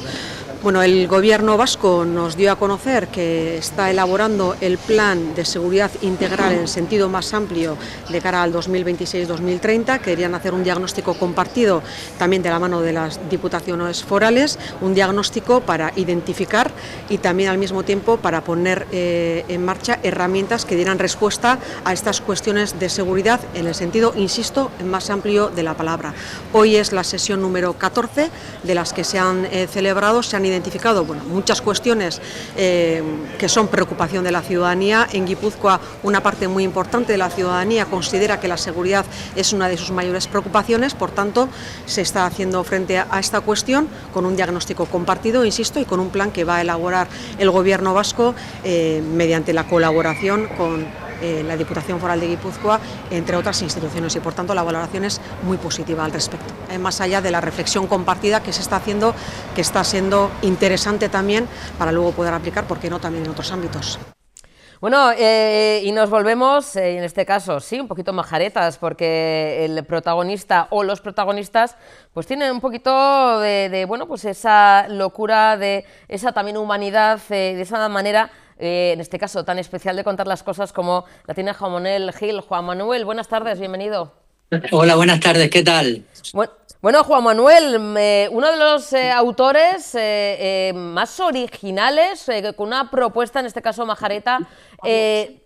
Bueno, el Gobierno vasco nos dio a conocer que está elaborando el plan de seguridad integral en el sentido más amplio de cara al 2026-2030. Querían hacer un diagnóstico compartido también de la mano de las diputaciones forales, un diagnóstico para identificar y también al mismo tiempo para poner en marcha herramientas que dieran respuesta a estas cuestiones de seguridad en el sentido, insisto, más amplio de la palabra. Hoy es la sesión número 14 de las que se han celebrado, se han identificado muchas cuestiones que son preocupación de la ciudadanía. En Guipúzcoa una parte muy importante de la ciudadanía considera que la seguridad es una de sus mayores preocupaciones, por tanto se está haciendo frente a esta cuestión con un diagnóstico compartido, insisto, y con un plan que va a elaborar el Gobierno vasco mediante la colaboración con la Diputación Foral de Guipúzcoa, entre otras instituciones, y por tanto la valoración es muy positiva al respecto. Más allá de la reflexión compartida que se está haciendo, que está siendo interesante también para luego poder aplicar, ¿por qué no?, también en otros ámbitos. Bueno, y nos volvemos, en este caso, sí, un poquito majaretas, porque el protagonista o los protagonistas pues tienen un poquito de bueno, pues esa locura, de esa también humanidad, de esa manera, en este caso tan especial, de contar las cosas como la tiene Juan Manuel Gil. Juan Manuel, buenas tardes, bienvenido. Hola, buenas tardes, ¿qué tal? Bueno, Juan Manuel, uno de los autores más originales, con una propuesta, en este caso majareta,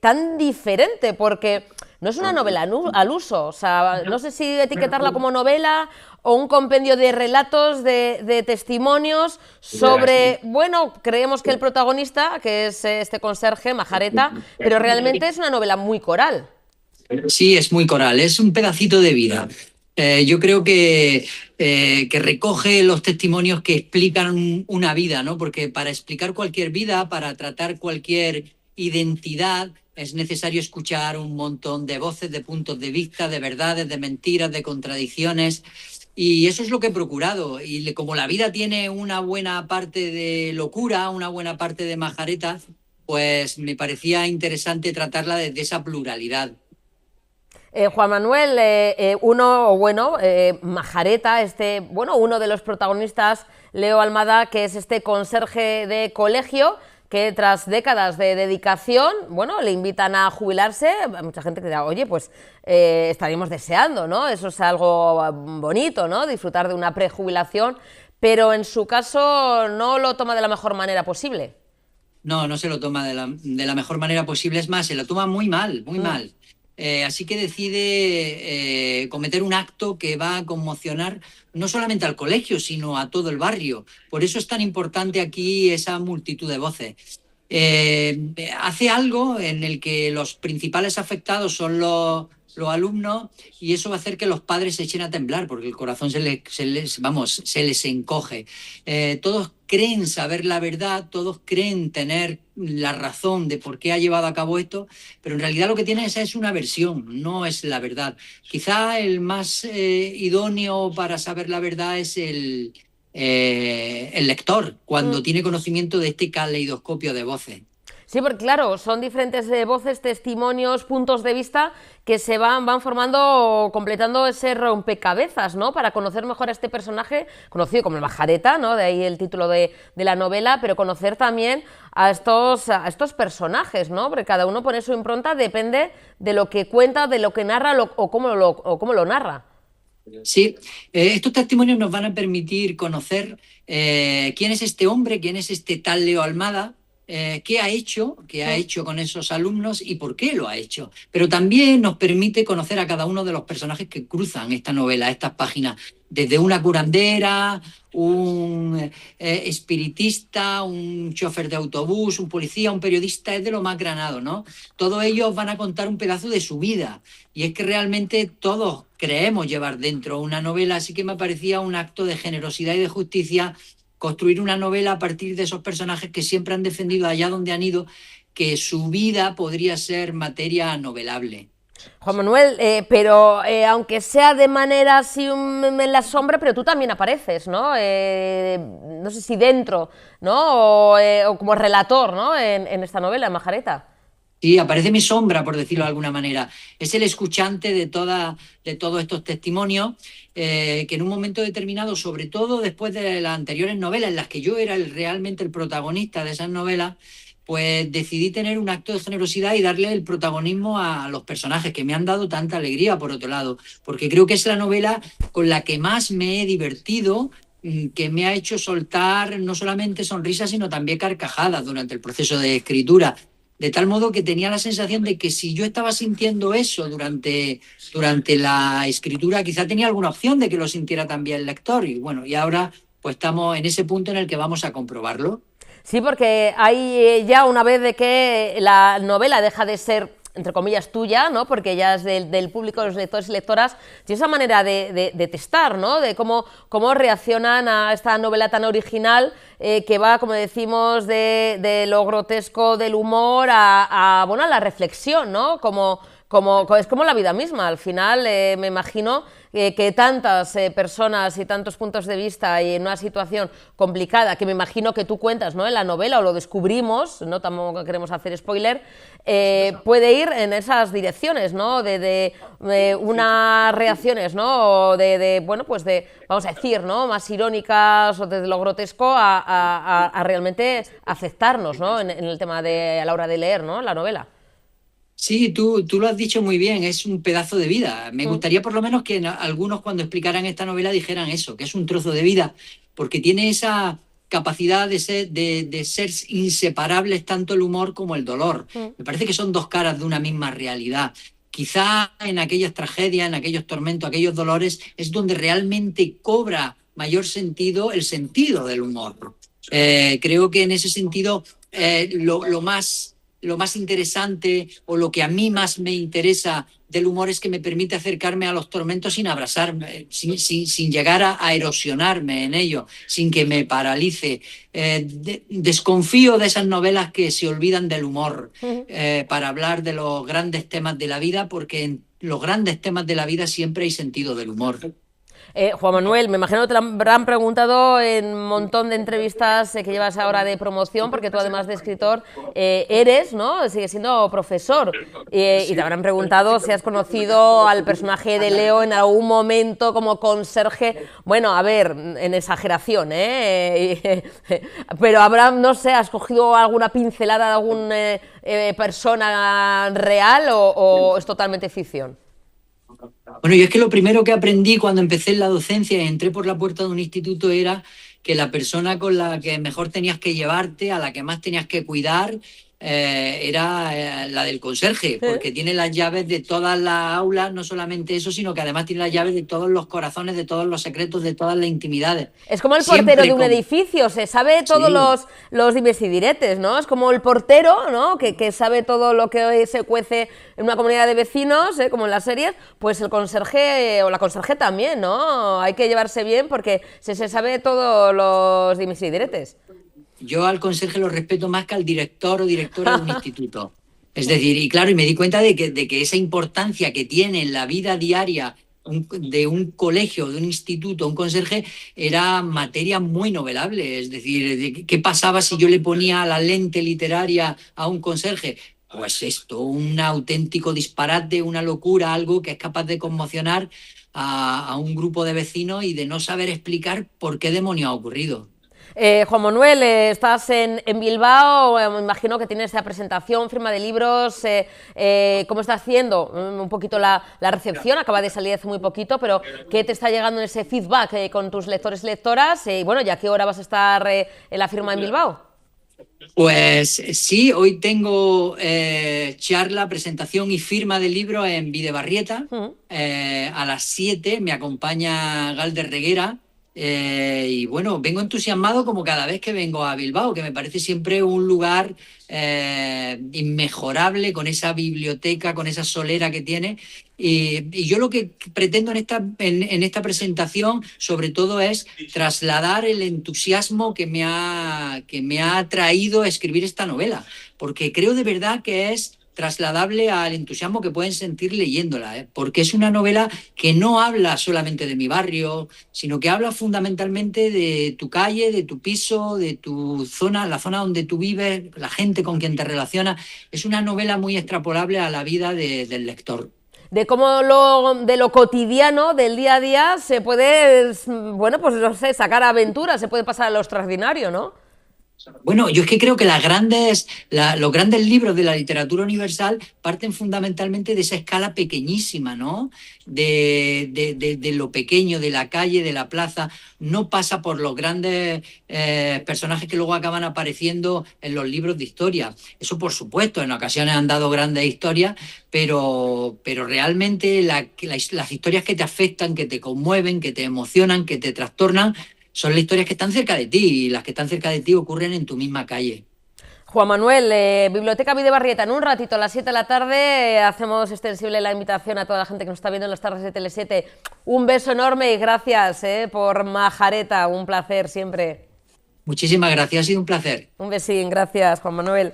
tan diferente, porque no es una novela al uso, o sea, no sé si etiquetarla como novela o un compendio de relatos, de testimonios sobre, bueno, creemos que el protagonista, que es este conserje, Majareta, pero realmente es una novela muy coral. Sí, es muy coral, es un pedacito de vida. Yo creo que recoge los testimonios que explican una vida, ¿no? Porque para explicar cualquier vida, para tratar cualquier identidad, es necesario escuchar un montón de voces, de puntos de vista, de verdades, de mentiras, de contradicciones. Y eso es lo que he procurado. Y como la vida tiene una buena parte de locura, una buena parte de majareta, pues me parecía interesante tratarla desde esa pluralidad. Juan Manuel, Majareta, uno de los protagonistas, Leo Almada, que es este conserje de colegio, que tras décadas de dedicación, bueno, le invitan a jubilarse. Hay mucha gente que dirá, oye, pues estaríamos deseando, ¿no? Eso es algo bonito, ¿no? Disfrutar de una prejubilación, pero en su caso no lo toma de la mejor manera posible. No se lo toma de la mejor manera posible, es más, se lo toma muy mal, muy mal. Así que decide cometer un acto que va a conmocionar no solamente al colegio, sino a todo el barrio. Por eso es tan importante aquí esa multitud de voces. Hace algo en el que los principales afectados son los alumnos, y eso va a hacer que los padres se echen a temblar, porque el corazón se les encoge. Todos creen saber la verdad, todos creen tener la razón de por qué ha llevado a cabo esto, pero en realidad lo que tiene esa es una versión, no es la verdad. Quizá el más idóneo para saber la verdad es el el lector cuando tiene conocimiento de este caleidoscopio de voces. Sí, porque claro, son diferentes voces, testimonios, puntos de vista que se van formando, completando ese rompecabezas, ¿no? Para conocer mejor a este personaje, conocido como el Majareta, ¿no? De ahí el título de la novela, pero conocer también a estos personajes, ¿no? Porque cada uno pone su impronta, depende de lo que cuenta, de lo que narra o cómo lo narra. Sí, estos testimonios nos van a permitir conocer quién es este hombre, quién es este tal Leo Almada, qué ha hecho con esos alumnos y por qué lo ha hecho. Pero también nos permite conocer a cada uno de los personajes que cruzan esta novela, estas páginas, desde una curandera, un espiritista, un chofer de autobús, un policía, un periodista, es de lo más granado, ¿no? Todos ellos van a contar un pedazo de su vida y es que realmente todos creemos llevar dentro una novela, así que me parecía un acto de generosidad y de justicia construir una novela a partir de esos personajes que siempre han defendido allá donde han ido que su vida podría ser materia novelable. Juan Manuel, pero aunque sea de manera así en la sombra, pero tú también apareces, ¿no? No sé si dentro, ¿no? O como relator, ¿no? En esta novela, Majareta. Sí, aparece mi sombra, por decirlo de alguna manera. Es el escuchante de todos estos testimonios que en un momento determinado, sobre todo después de las anteriores novelas en las que yo era realmente el protagonista de esas novelas, pues decidí tener un acto de generosidad y darle el protagonismo a los personajes que me han dado tanta alegría, por otro lado, porque creo que es la novela con la que más me he divertido, que me ha hecho soltar no solamente sonrisas, sino también carcajadas durante el proceso de escritura. De tal modo que tenía la sensación de que si yo estaba sintiendo eso durante la escritura, quizá tenía alguna opción de que lo sintiera también el lector. Y bueno, y ahora pues estamos en ese punto en el que vamos a comprobarlo. Sí, porque hay ya una vez de que la novela deja de ser, entre comillas, tuya, ¿no? Porque ya es del público, los lectores y lectoras, tiene esa manera de testar, ¿no? De cómo reaccionan a esta novela tan original que va, como decimos, de lo grotesco del humor a la reflexión, ¿no? Es como la vida misma. Al final me imagino que tantas personas y tantos puntos de vista y en una situación complicada, que me imagino que tú cuentas, ¿no? En la novela, o lo descubrimos, no tampoco queremos hacer spoiler, puede ir en esas direcciones, ¿no? De unas reacciones, ¿no? Bueno, pues vamos a decir, ¿no? Más irónicas o desde lo grotesco a realmente aceptarnos, ¿no? En el tema a la hora de leer, ¿no? La novela. Sí, tú lo has dicho muy bien, es un pedazo de vida. Me gustaría por lo menos que algunos cuando explicaran esta novela dijeran eso, que es un trozo de vida, porque tiene esa capacidad de ser inseparables tanto el humor como el dolor. Me parece que son dos caras de una misma realidad. Quizá en aquellas tragedias, en aquellos tormentos, aquellos dolores, es donde realmente cobra mayor sentido el sentido del humor. Creo que en ese sentido lo más interesante o lo que a mí más me interesa del humor es que me permite acercarme a los tormentos sin abrasarme, sin llegar a erosionarme en ello, sin que me paralice. Desconfío de esas novelas que se olvidan del humor para hablar de los grandes temas de la vida, porque en los grandes temas de la vida siempre hay sentido del humor. Juan Manuel, me imagino que te lo habrán preguntado en un montón de entrevistas que llevas ahora de promoción, porque tú además de escritor eres, ¿no? Sigues siendo profesor, y te habrán preguntado si has conocido al personaje de Leo en algún momento como conserje. Bueno, a ver, en exageración, pero habrá, no sé, ¿has cogido alguna pincelada de alguna persona real o es totalmente ficción? Bueno, yo es que lo primero que aprendí cuando empecé en la docencia y entré por la puerta de un instituto era que la persona con la que mejor tenías que llevarte, a la que más tenías que cuidar, era la del conserje, porque tiene las llaves de todas las aulas, no solamente eso, sino que además tiene las llaves de todos los corazones, de todos los secretos, de todas las intimidades. Es como el portero de un edificio, se sabe todos los dimes y diretes, ¿no? Es como el portero, ¿no? Que sabe todo lo que hoy se cuece en una comunidad de vecinos, como en las series, pues el conserje o la conserje también, ¿no? Hay que llevarse bien porque se sabe todos los dimes y diretes. Yo al conserje lo respeto más que al director o directora de un instituto. Es decir, y claro, y me di cuenta de que esa importancia que tiene en la vida diaria de un colegio, de un instituto, un conserje, era materia muy novelable. Es decir, ¿qué pasaba si yo le ponía la lente literaria a un conserje? Pues esto, un auténtico disparate, una locura, algo que es capaz de conmocionar a un grupo de vecinos y de no saber explicar por qué demonios ha ocurrido. Juan Manuel, estás en Bilbao, me imagino que tienes esa presentación, firma de libros, ¿cómo está haciendo un poquito la recepción? Acaba de salir hace muy poquito, pero ¿qué te está llegando en ese feedback con tus lectores y lectoras? Y bueno, ¿ya qué hora vas a estar en la firma en Bilbao? Pues sí, hoy tengo charla, presentación y firma de libro en Bidebarrieta. A las 7 me acompaña Galder Reguera. Y bueno, vengo entusiasmado como cada vez que vengo a Bilbao, que me parece siempre un lugar inmejorable, con esa biblioteca, con esa solera que tiene. Y yo lo que pretendo en esta presentación, sobre todo, es trasladar el entusiasmo que me ha traído a escribir esta novela, porque creo de verdad que es trasladable al entusiasmo que pueden sentir leyéndola, porque es una novela que no habla solamente de mi barrio, sino que habla fundamentalmente de tu calle, de tu piso, de tu zona, la zona donde tú vives, la gente con quien te relacionas. Es una novela muy extrapolable a la vida del lector. De cómo de lo cotidiano, del día a día, se puede, bueno, pues no sé, sacar aventuras, se puede pasar a lo extraordinario, ¿no? Bueno, yo es que creo que los grandes libros de la literatura universal parten fundamentalmente de esa escala pequeñísima, ¿no? De lo pequeño, de la calle, de la plaza. No pasa por los grandes personajes que luego acaban apareciendo en los libros de historia. Eso, por supuesto, en ocasiones han dado grandes historias, pero realmente las historias que te afectan, que te conmueven, que te emocionan, que te trastornan, son las historias que están cerca de ti, y las que están cerca de ti ocurren en tu misma calle. Juan Manuel, Biblioteca Bidebarrieta, en un ratito a las 7 de la tarde hacemos extensible la invitación a toda la gente que nos está viendo en las tardes de Tele7. Un beso enorme y gracias por Majareta, un placer siempre. Muchísimas gracias, ha sido un placer. Un besín, gracias Juan Manuel.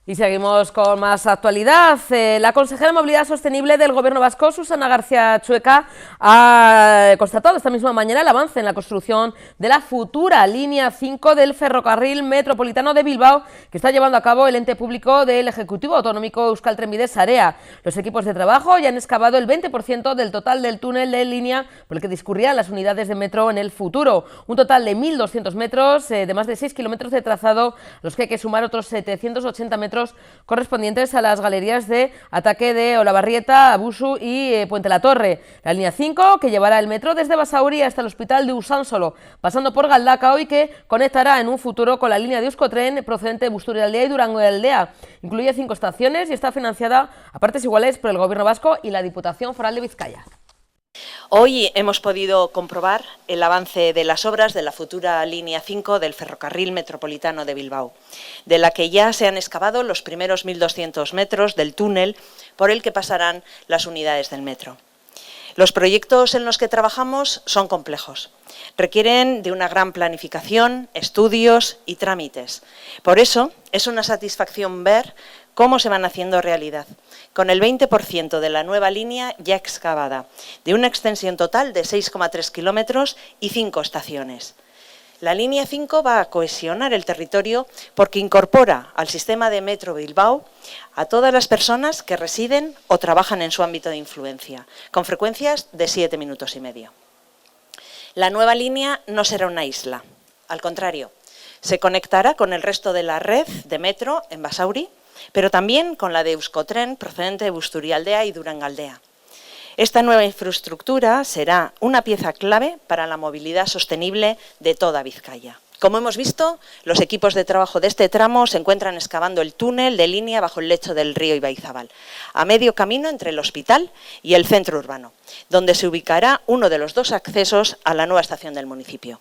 Y seguimos con más actualidad. La consejera de Movilidad Sostenible del Gobierno vasco, Susana García Chueca, ha constatado esta misma mañana el avance en la construcción de la futura línea 5 del ferrocarril metropolitano de Bilbao, que está llevando a cabo el ente público del Ejecutivo Autonómico Euskal Trenbide Sarea. Los equipos de trabajo ya han excavado el 20% del total del túnel de línea por el que discurrían las unidades de metro en el futuro. Un total de 1.200 metros, de más de 6 kilómetros de trazado, los que hay que sumar otros 780 metros correspondientes a las galerías de Ataque de Olavarrieta, Abusu y Puente la Torre. La línea 5, que llevará el metro desde Basauri hasta el hospital de Usánsolo, pasando por Galdakao, y que conectará en un futuro con la línea de Euskotren procedente de Busturialdea y Durangoaldea. Incluye 5 estaciones y está financiada a partes iguales por el Gobierno vasco y la Diputación Foral de Vizcaya. Hoy hemos podido comprobar el avance de las obras de la futura línea 5 del ferrocarril metropolitano de Bilbao, de la que ya se han excavado los primeros 1.200 metros del túnel por el que pasarán las unidades del metro. Los proyectos en los que trabajamos son complejos, requieren de una gran planificación, estudios y trámites. Por eso es una satisfacción ver cómo se van haciendo realidad, con el 20% de la nueva línea ya excavada, de una extensión total de 6,3 kilómetros y 5 estaciones. La línea 5 va a cohesionar el territorio porque incorpora al sistema de Metro Bilbao a todas las personas que residen o trabajan en su ámbito de influencia, con frecuencias de 7 minutos y medio. La nueva línea no será una isla, al contrario, se conectará con el resto de la red de metro en Basauri, pero también con la de Euskotren procedente de Busturialdea y Durangoaldea. Esta nueva infraestructura será una pieza clave para la movilidad sostenible de toda Vizcaya. Como hemos visto, los equipos de trabajo de este tramo se encuentran excavando el túnel de línea bajo el lecho del río Ibaizábal, a medio camino entre el hospital y el centro urbano, donde se ubicará uno de los 2 accesos a la nueva estación del municipio.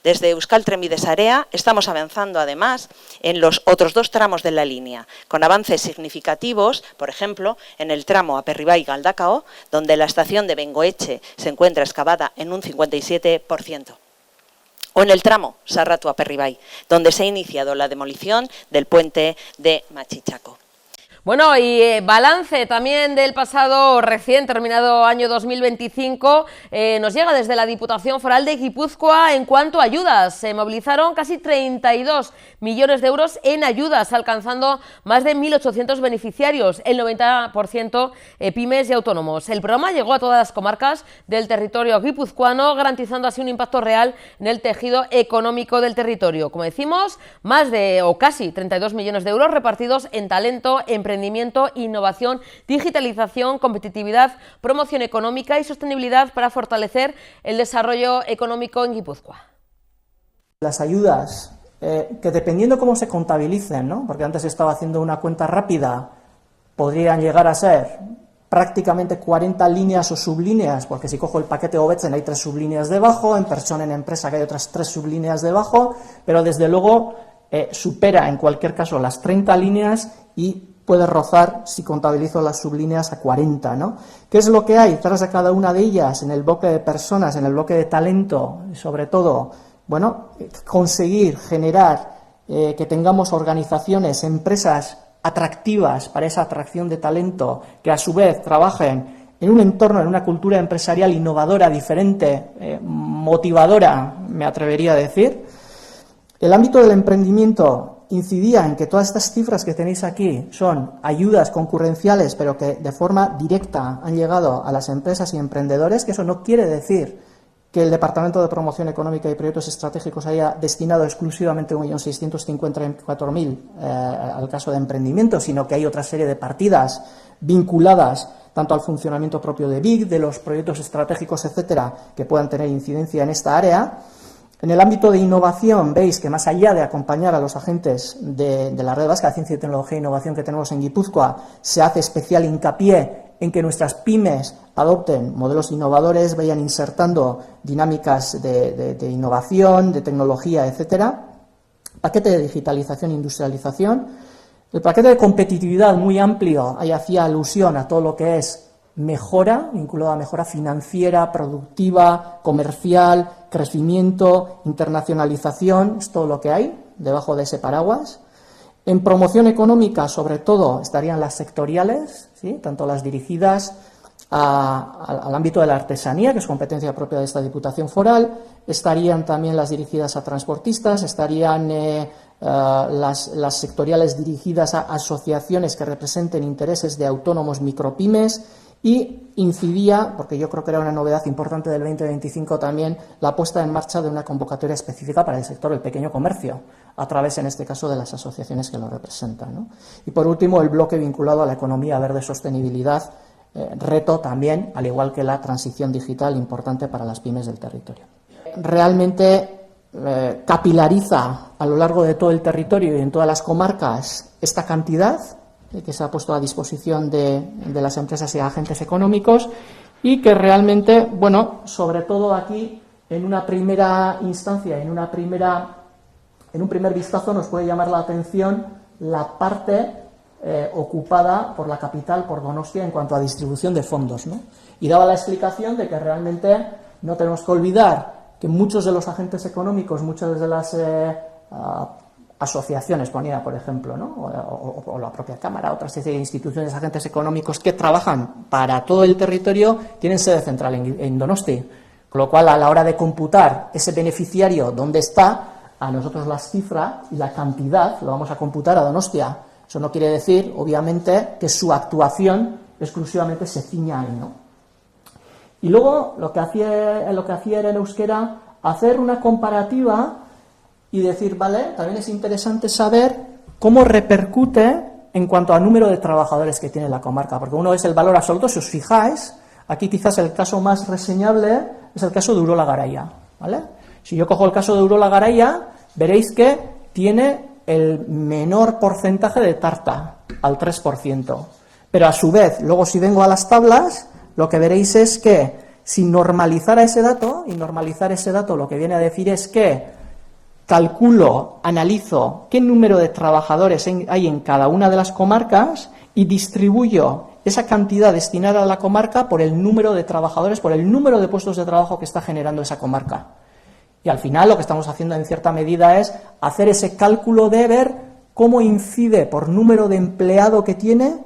Desde Euskal Trenbide Sarea estamos avanzando además en los otros 2 tramos de la línea, con avances significativos, por ejemplo, en el tramo Aperribai-Galdakao, donde la estación de Bengoetxe se encuentra excavada en un 57%. O en el tramo Sarratu-Aperribai, donde se ha iniciado la demolición del puente de Machichaco. Bueno, y balance también del pasado recién terminado año 2025 nos llega desde la Diputación Foral de Guipúzcoa en cuanto a ayudas. Se movilizaron casi 32 millones de euros en ayudas, alcanzando más de 1.800 beneficiarios, el 90% pymes y autónomos. El programa llegó a todas las comarcas del territorio guipuzcoano, garantizando así un impacto real en el tejido económico del territorio. Como decimos, más de o casi 32 millones de euros repartidos en talento, emprendimiento, innovación, digitalización, competitividad, promoción económica y sostenibilidad para fortalecer el desarrollo económico en Guipúzcoa. Las ayudas, que dependiendo cómo se contabilicen, ¿no? Porque antes estaba haciendo una cuenta rápida, podrían llegar a ser prácticamente 40 líneas o sublíneas, porque si cojo el paquete Obetzen hay 3 sublíneas debajo, en persona, en empresa que hay otras 3 sublíneas debajo, pero desde luego supera en cualquier caso las 30 líneas y puede rozar, si contabilizo las sublíneas, a 40, ¿no? ¿Qué es lo que hay detrás de cada una de ellas en el bloque de personas, en el bloque de talento, y sobre todo, bueno, conseguir generar que tengamos organizaciones, empresas atractivas para esa atracción de talento, que a su vez trabajen en un entorno, en una cultura empresarial innovadora, diferente, motivadora, me atrevería a decir. El ámbito del emprendimiento incidía en que todas estas cifras que tenéis aquí son ayudas concurrenciales, pero que de forma directa han llegado a las empresas y emprendedores, que eso no quiere decir que el Departamento de Promoción Económica y Proyectos Estratégicos haya destinado exclusivamente 1.654.000 al caso de emprendimiento, sino que hay otra serie de partidas vinculadas tanto al funcionamiento propio de BIC, de los proyectos estratégicos, etcétera, que puedan tener incidencia en esta área. En el ámbito de innovación, veis que más allá de acompañar a los agentes de la Red Vasca de Ciencia, Tecnología e Innovación que tenemos en Guipúzcoa, se hace especial hincapié en que nuestras pymes adopten modelos innovadores, vayan insertando dinámicas de innovación, de tecnología, etcétera. Paquete de digitalización e industrialización. El paquete de competitividad muy amplio, ahí hacía alusión a todo lo que es mejora, vinculado a mejora financiera, productiva, comercial, crecimiento, internacionalización, es todo lo que hay debajo de ese paraguas. En promoción económica, sobre todo, estarían las sectoriales, ¿sí? Tanto las dirigidas al ámbito de la artesanía, que es competencia propia de esta Diputación Foral, estarían también las dirigidas a transportistas, estarían las sectoriales dirigidas a asociaciones que representen intereses de autónomos micropymes, y incidía, porque yo creo que era una novedad importante del 2025 también, la puesta en marcha de una convocatoria específica para el sector del pequeño comercio, a través, en este caso, de las asociaciones que lo representan, ¿no? Y por último, el bloque vinculado a la economía verde, sostenibilidad, reto también, al igual que la transición digital, importante para las pymes del territorio. Realmente capilariza a lo largo de todo el territorio y en todas las comarcas esta cantidad que se ha puesto a disposición de las empresas y agentes económicos, y que realmente, bueno, sobre todo aquí, en una primera instancia, en un primer vistazo, nos puede llamar la atención la parte ocupada por la capital, por Donostia, en cuanto a distribución de fondos, ¿no? Y daba la explicación de que realmente no tenemos que olvidar que muchos de los agentes económicos, muchas de las asociaciones, ponía por ejemplo, ¿no? o la propia Cámara, otra serie de instituciones, agentes económicos que trabajan para todo el territorio, tienen sede central en Donosti, con lo cual a la hora de computar ese beneficiario dónde está, a nosotros la cifra y la cantidad lo vamos a computar a Donostia. Eso no quiere decir, obviamente, que su actuación exclusivamente se ciña ahí, ¿no? Y luego lo que hacía era en euskera hacer una comparativa y decir, vale, también es interesante saber cómo repercute en cuanto al número de trabajadores que tiene la comarca, porque uno es el valor absoluto. Si os fijáis, aquí quizás el caso más reseñable es el caso de Urola Garaia, ¿vale? Si yo cojo el caso de Urola Garaia, veréis que tiene el menor porcentaje de tarta, al 3%, pero a su vez, luego si vengo a las tablas, lo que veréis es que si normalizara ese dato, y normalizar ese dato lo que viene a decir es que calculo, analizo qué número de trabajadores hay en cada una de las comarcas y distribuyo esa cantidad destinada a la comarca por el número de trabajadores, por el número de puestos de trabajo que está generando esa comarca. Y al final lo que estamos haciendo en cierta medida es hacer ese cálculo de ver cómo incide por número de empleado que tiene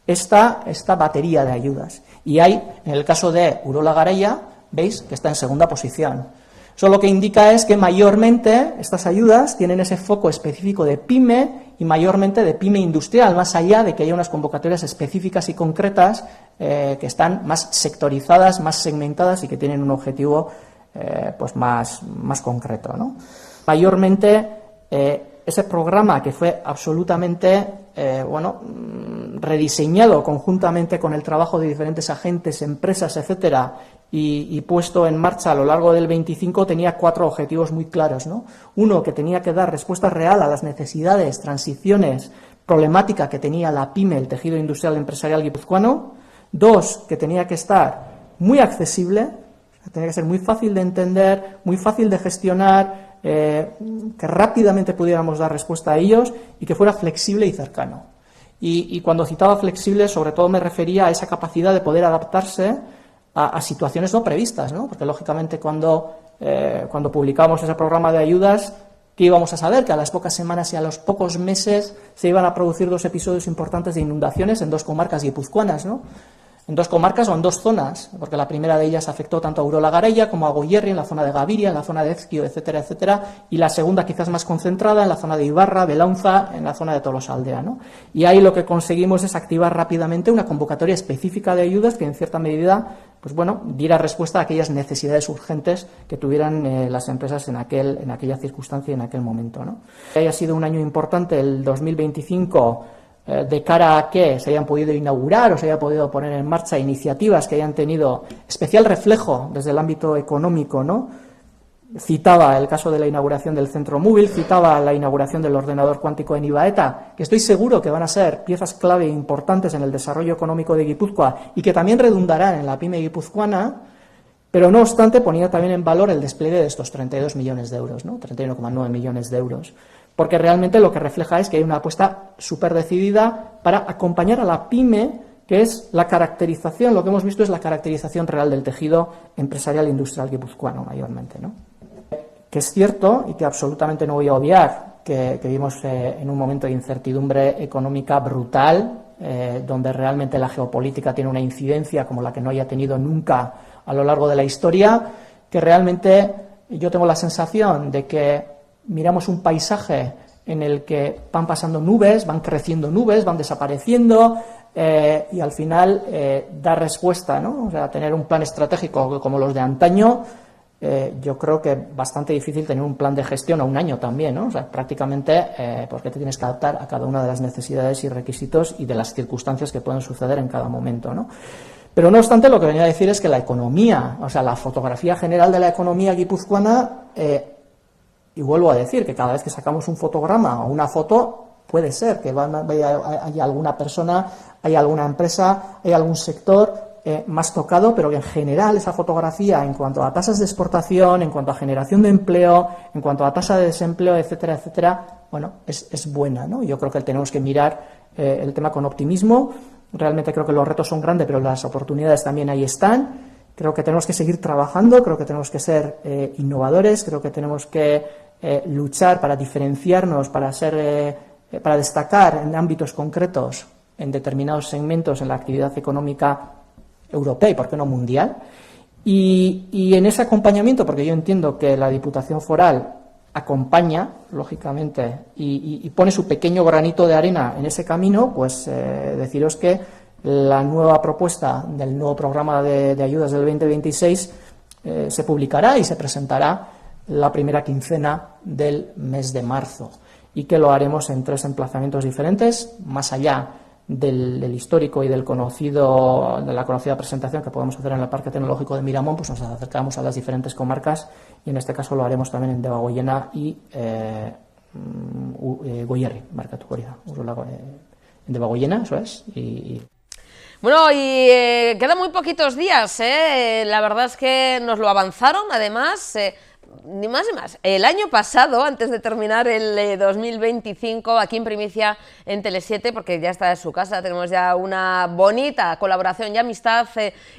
esta batería de ayudas. Y hay, en el caso de Urola Garaia, veis que está en segunda posición. Eso lo que indica es que mayormente estas ayudas tienen ese foco específico de pyme y mayormente de pyme industrial, más allá de que haya unas convocatorias específicas y concretas que están más sectorizadas, más segmentadas y que tienen un objetivo pues más concreto, ¿no? Mayormente ese programa que fue absolutamente rediseñado conjuntamente con el trabajo de diferentes agentes, empresas, etcétera, y puesto en marcha a lo largo del 25, tenía 4 objetivos muy claros, ¿no? Uno, que tenía que dar respuesta real a las necesidades, transiciones, problemática que tenía la pyme, el tejido industrial empresarial guipuzcoano. 2, que tenía que estar muy accesible, tenía que ser muy fácil de entender, muy fácil de gestionar, que rápidamente pudiéramos dar respuesta a ellos y que fuera flexible y cercano. Y cuando citaba flexible, sobre todo me refería a esa capacidad de poder adaptarse a situaciones no previstas, ¿no? Porque lógicamente cuando publicamos ese programa de ayudas, ¿qué íbamos a saber? Que a las pocas semanas y a los pocos meses se iban a producir 2 episodios importantes de inundaciones en 2 comarcas guipuzcoanas, ¿no? En 2 comarcas o en 2 zonas, porque la primera de ellas afectó tanto a Urola Garaia como a Goierri, en la zona de Gaviria, en la zona de Ezkio, etcétera, etcétera, y la segunda quizás más concentrada en la zona de Ibarra, Belaunza, en la zona de Tolosaldea, ¿no? Y ahí lo que conseguimos es activar rápidamente una convocatoria específica de ayudas que en cierta medida, pues bueno, diera respuesta a aquellas necesidades urgentes que tuvieran las empresas en aquella circunstancia y en aquel momento, ¿no? Haya sido un año importante el 2025 de cara a que se hayan podido inaugurar o se haya podido poner en marcha iniciativas que hayan tenido especial reflejo desde el ámbito económico, ¿no? Citaba el caso de la inauguración del centro móvil, citaba la inauguración del ordenador cuántico en Ibaeta, que estoy seguro que van a ser piezas clave importantes en el desarrollo económico de Guipúzcoa y que también redundarán en la pyme guipuzcoana, pero no obstante ponía también en valor el despliegue de estos 32 millones de euros, ¿no? 31,9 millones de euros. Porque realmente lo que refleja es que hay una apuesta súper decidida para acompañar a la pyme, que es la caracterización, lo que hemos visto es la caracterización real del tejido empresarial e industrial guipuzcoano mayormente, ¿no? Que es cierto, y que absolutamente no voy a obviar, que vivimos en un momento de incertidumbre económica brutal, donde realmente la geopolítica tiene una incidencia como la que no haya tenido nunca a lo largo de la historia, que realmente yo tengo la sensación de que miramos un paisaje en el que van pasando nubes, van creciendo nubes, van desapareciendo y al final dar respuesta, ¿no? O sea, tener un plan estratégico como los de antaño, yo creo que bastante difícil tener un plan de gestión a un año también, ¿no? O sea, prácticamente porque te tienes que adaptar a cada una de las necesidades y requisitos y de las circunstancias que pueden suceder en cada momento, ¿no? Pero no obstante, lo que venía a decir es que la economía, o sea, la fotografía general de la economía guipuzcoana, y vuelvo a decir que cada vez que sacamos un fotograma o una foto, puede ser que haya alguna persona, haya alguna empresa, haya algún sector más tocado, pero que en general esa fotografía, en cuanto a tasas de exportación, en cuanto a generación de empleo, en cuanto a tasa de desempleo, etcétera, etcétera, bueno, es buena, ¿no? Yo creo que tenemos que mirar el tema con optimismo. Realmente creo que los retos son grandes, pero las oportunidades también ahí están. Creo que tenemos que seguir trabajando, creo que tenemos que ser innovadores, creo que tenemos que luchar para diferenciarnos, para destacar en ámbitos concretos, en determinados segmentos en la actividad económica europea y, por qué no, mundial. Y en ese acompañamiento, porque yo entiendo que la Diputación Foral acompaña, lógicamente, y pone su pequeño granito de arena en ese camino, pues deciros que la nueva propuesta del nuevo programa de ayudas del 2026 se publicará y se presentará la primera quincena del mes de marzo y que lo haremos en 3 emplazamientos diferentes, más allá del histórico y de la conocida presentación que podemos hacer en el Parque Tecnológico de Miramón, pues nos acercamos a las diferentes comarcas y en este caso lo haremos también en Debagoiena y Goierri, markatu hori da, en Debagoiena, eso es, Bueno, y quedan muy poquitos días, la verdad es que nos lo avanzaron, además, ni más ni más. El año pasado, antes de terminar el 2025, aquí en Primicia, en Tele7, porque ya está en su casa, tenemos ya una bonita colaboración y amistad,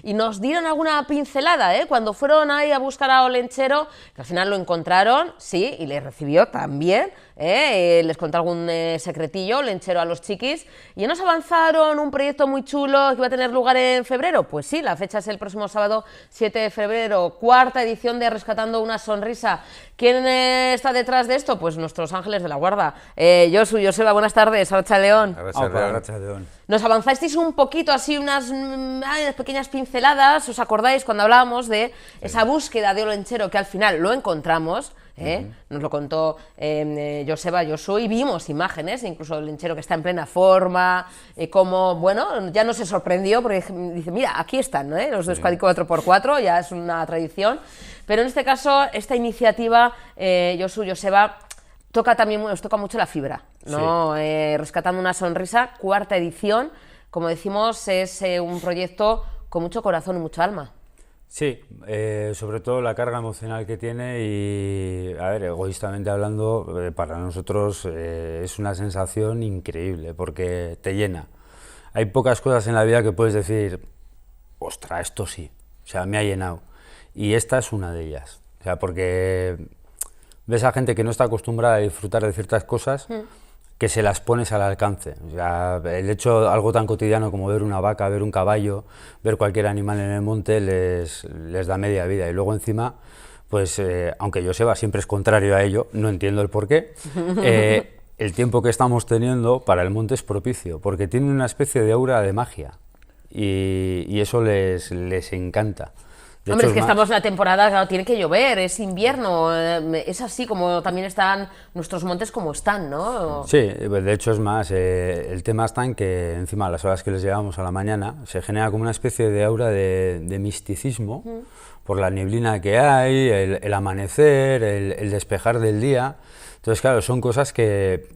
y nos dieron alguna pincelada, cuando fueron ahí a buscar a Olenchero, que al final lo encontraron, sí, y le recibió también les conté algún secretillo, lenchero a los chiquis, y ya nos avanzaron un proyecto muy chulo que iba a tener lugar en febrero. Pues sí, la fecha es el próximo sábado 7 de febrero, 4ª edición de Rescatando una Sonrisa. ¿Quién está detrás de esto? Pues nuestros ángeles de la guarda. Josu, Joseba, buenas tardes, Arratsalde León. Nos avanzasteis un poquito, así unas pequeñas pinceladas, ¿os acordáis cuando hablábamos de esa búsqueda de Olenchero que al final lo encontramos? Nos lo contó Joseba, Josu, y vimos imágenes, incluso el lenchero que está en plena forma, como, bueno, ya no se sorprendió porque dice, mira, aquí están, ¿no? Los de Euskadi 4x4, ya es una tradición, pero en este caso, esta iniciativa, Josu, Joseba, nos toca mucho la fibra, ¿no? Rescatando una Sonrisa, 4ª edición, como decimos, es un proyecto con mucho corazón y mucha alma. Sí, sobre todo la carga emocional que tiene y, a ver, egoístamente hablando, para nosotros es una sensación increíble porque te llena. Hay pocas cosas en la vida que puedes decir, ostras, esto sí, o sea, me ha llenado. Y esta es una de ellas, o sea, porque ves a gente que no está acostumbrada a disfrutar de ciertas cosas, que se las pones al alcance. O sea, el hecho, algo tan cotidiano como ver una vaca, ver un caballo, ver cualquier animal en el monte, les da media vida. Y luego encima, pues, aunque Joseba siempre es contrario a ello, no entiendo el porqué, el tiempo que estamos teniendo para el monte es propicio, porque tiene una especie de aura de magia, y eso les encanta. Hombre, es que estamos en la temporada, claro, tiene que llover, es invierno, es así como también están nuestros montes como están, ¿no? Sí, de hecho es más, el tema está en que encima a las horas que les llevamos a la mañana se genera como una especie de aura de misticismo por la neblina que hay, el amanecer, el despejar del día. Entonces, claro, son cosas que,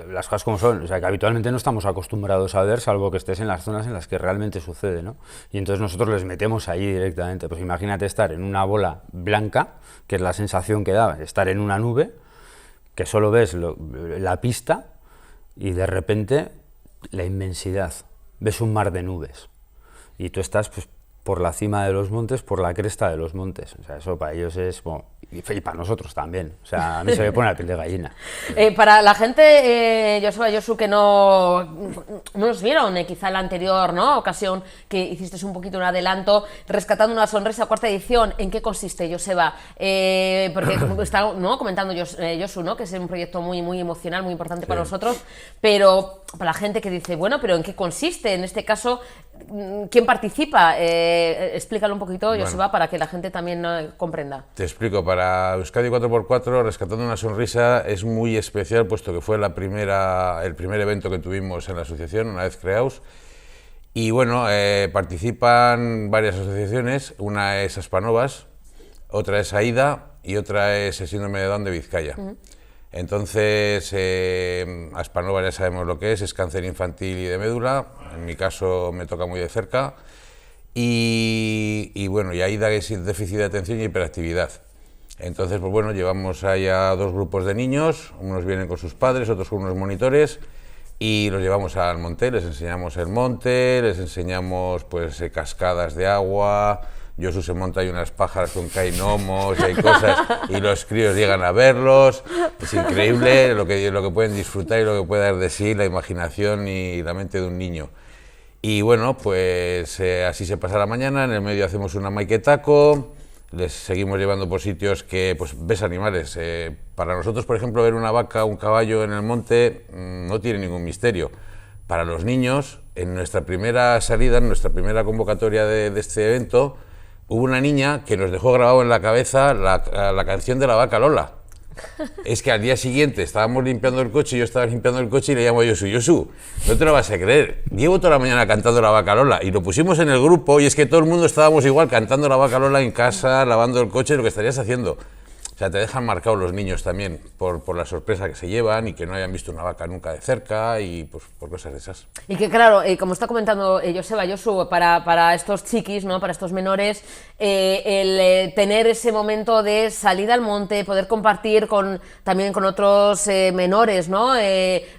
las cosas como son, o sea, que habitualmente no estamos acostumbrados a ver, salvo que estés en las zonas en las que realmente sucede, ¿no? Y entonces nosotros les metemos allí directamente. Pues imagínate estar en una bola blanca, que es la sensación que da estar en una nube, que solo ves la pista y de repente la inmensidad. Ves un mar de nubes y tú estás, pues, por la cima de los montes, por la cresta de los montes. O sea, eso para ellos es, bueno, y para nosotros también. O sea, a mí se me pone la piel de gallina. Para la gente, Joseba, Josu, que no nos vieron quizá en la anterior, ¿no?, ocasión que hiciste un poquito un adelanto, Rescatando una Sonrisa, 4ª edición, ¿en qué consiste, Joseba? Porque está, ¿no?, comentando Josu, ¿no?, que es un proyecto muy, muy emocional, muy importante para nosotros, pero para la gente que dice, bueno, pero ¿en qué consiste? En este caso, ¿quién participa? Explícalo un poquito, Joseba, para que la gente también comprenda. Te explico. Para Euskadi 4x4, Rescatando una Sonrisa es muy especial, puesto que fue el primer evento que tuvimos en la asociación, una vez creados. Y bueno, participan varias asociaciones, una es Aspanovas, otra es AIDA y otra es el Síndrome de Down de Vizcaya. Entonces, Aspanovas ya sabemos lo que es cáncer infantil y de médula, en mi caso me toca muy de cerca. Y bueno, y AIDA es déficit de atención y hiperactividad. Entonces, pues bueno, llevamos allá 2 grupos de niños, unos vienen con sus padres, otros con unos monitores, y los llevamos al monte, les enseñamos el monte, les enseñamos pues cascadas de agua. Josu se monta, hay unas pájaras con gnomos, hay cosas, y los críos llegan a verlos. Es increíble lo que pueden disfrutar y lo que puede dar de sí la imaginación y la mente de un niño. Y bueno, pues así se pasa la mañana, en el medio hacemos una maiketako, les seguimos llevando por sitios que pues ves animales. Para nosotros, por ejemplo, ver una vaca o un caballo en el monte no tiene ningún misterio. Para los niños, en nuestra primera salida, en nuestra primera convocatoria de este evento, hubo una niña que nos dejó grabado en la cabeza la canción de la vaca Lola. Es que al día siguiente estábamos limpiando el coche, yo estaba limpiando el coche y le llamo a Josu, no te lo vas a creer, llevo toda la mañana cantando la vaca Lola, y lo pusimos en el grupo y es que todo el mundo estábamos igual cantando la vaca Lola en casa, lavando el coche, lo que estarías haciendo. O sea, te dejan marcados los niños también por la sorpresa que se llevan y que no hayan visto una vaca nunca de cerca y pues por cosas de esas. Y que claro, como está comentando Joseba, Josu, para estos chiquis, ¿no?, para estos menores, el tener ese momento de salida al monte, poder compartir también con otros menores, ¿no?,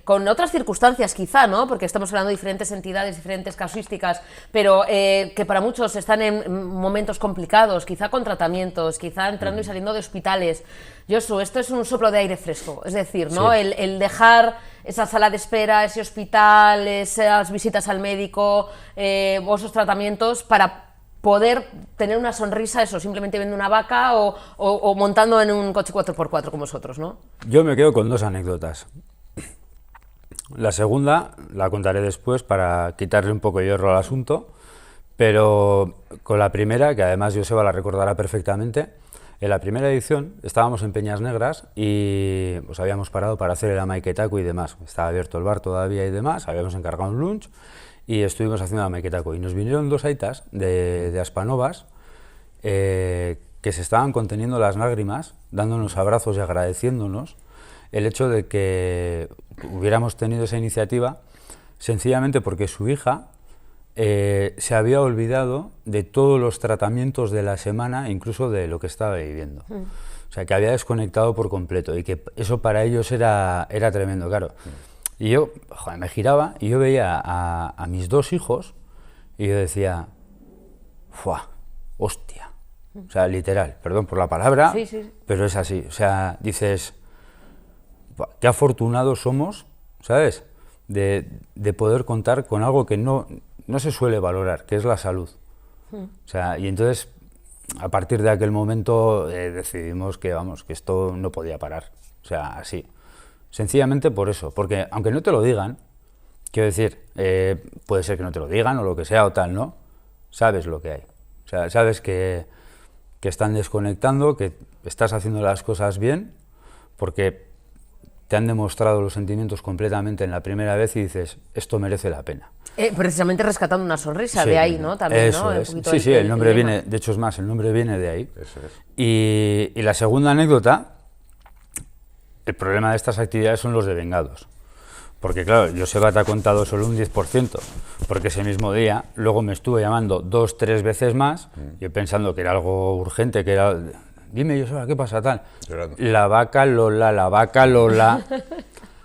con otras circunstancias quizá, ¿no?, porque estamos hablando de diferentes entidades, diferentes casuísticas, pero que para muchos están en momentos complicados, quizá con tratamientos, quizá entrando y saliendo de hospitales. hospitales. Josu, esto es un soplo de aire fresco, es decir, ¿no? Sí. El dejar esa sala de espera, ese hospital, esas visitas al médico, esos tratamientos para poder tener una sonrisa, eso, simplemente viendo una vaca o montando en un coche 4x4 como vosotros, ¿no? Yo me quedo con 2 anécdotas. La segunda la contaré después para quitarle un poco de hierro al asunto, pero con la primera, que además Joseba la recordará perfectamente, en la primera edición estábamos en Peñas Negras y pues habíamos parado para hacer el amaiketako y demás. Estaba abierto el bar todavía y demás, habíamos encargado un lunch y estuvimos haciendo el amaiketako. Y nos vinieron 2 aitas de Aspanovas que se estaban conteniendo las lágrimas, dándonos abrazos y agradeciéndonos el hecho de que hubiéramos tenido esa iniciativa, sencillamente porque su hija se había olvidado de todos los tratamientos de la semana, incluso de lo que estaba viviendo. O sea, que había desconectado por completo y que eso para ellos era tremendo, claro. Y yo, joder, me giraba y yo veía a mis 2 hijos y yo decía, ¡fua! ¡Hostia! O sea, literal, perdón por la palabra, sí. Pero es así. O sea, dices, qué afortunados somos, ¿sabes?, de poder contar con algo que no se suele valorar, que es la salud. O sea, y entonces, a partir de aquel momento, decidimos que, vamos, que esto no podía parar. O sea, así. Sencillamente por eso, porque aunque no te lo digan, quiero decir, puede ser que no te lo digan o lo que sea o tal, ¿no? Sabes lo que hay. O sea, sabes que están desconectando, que estás haciendo las cosas bien, porque te han demostrado los sentimientos completamente en la primera vez y dices, esto merece la pena. Precisamente rescatando una sonrisa, sí, de ahí, ¿no? También, eso ¿no? Es. Sí, el nombre viene, de hecho es más, el nombre viene de ahí. Eso es. Y la segunda anécdota, el problema de estas actividades son los devengados. Porque claro, Joseba te ha contado solo un 10%, porque ese mismo día luego me estuvo llamando 2, 3 veces más, yo pensando que era algo urgente, que era, dime Joseba, ¿qué pasa tal? Llorando. La vaca Lola.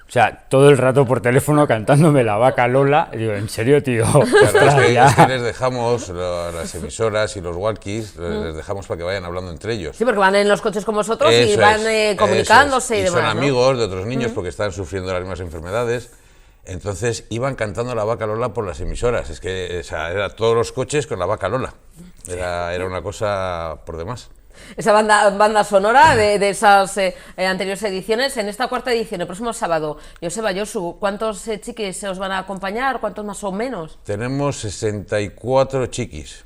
O sea, todo el rato por teléfono cantándome la vaca Lola. Y digo, ¿en serio, tío? Claro, es que les dejamos las emisoras y los walkies, les dejamos para que vayan hablando entre ellos. Sí, porque van en los coches con vosotros y van comunicándose y demás. Son amigos de otros niños porque están sufriendo las mismas enfermedades. Entonces iban cantando la vaca Lola por las emisoras. Es que, o sea, era todos los coches con la vaca Lola. Era una cosa por demás. Esa banda sonora de esas anteriores ediciones. En esta 4ª edición, el próximo sábado, Joseba, Josu, ¿cuántos chiquis os van a acompañar? ¿Cuántos más o menos? Tenemos 64 chiquis.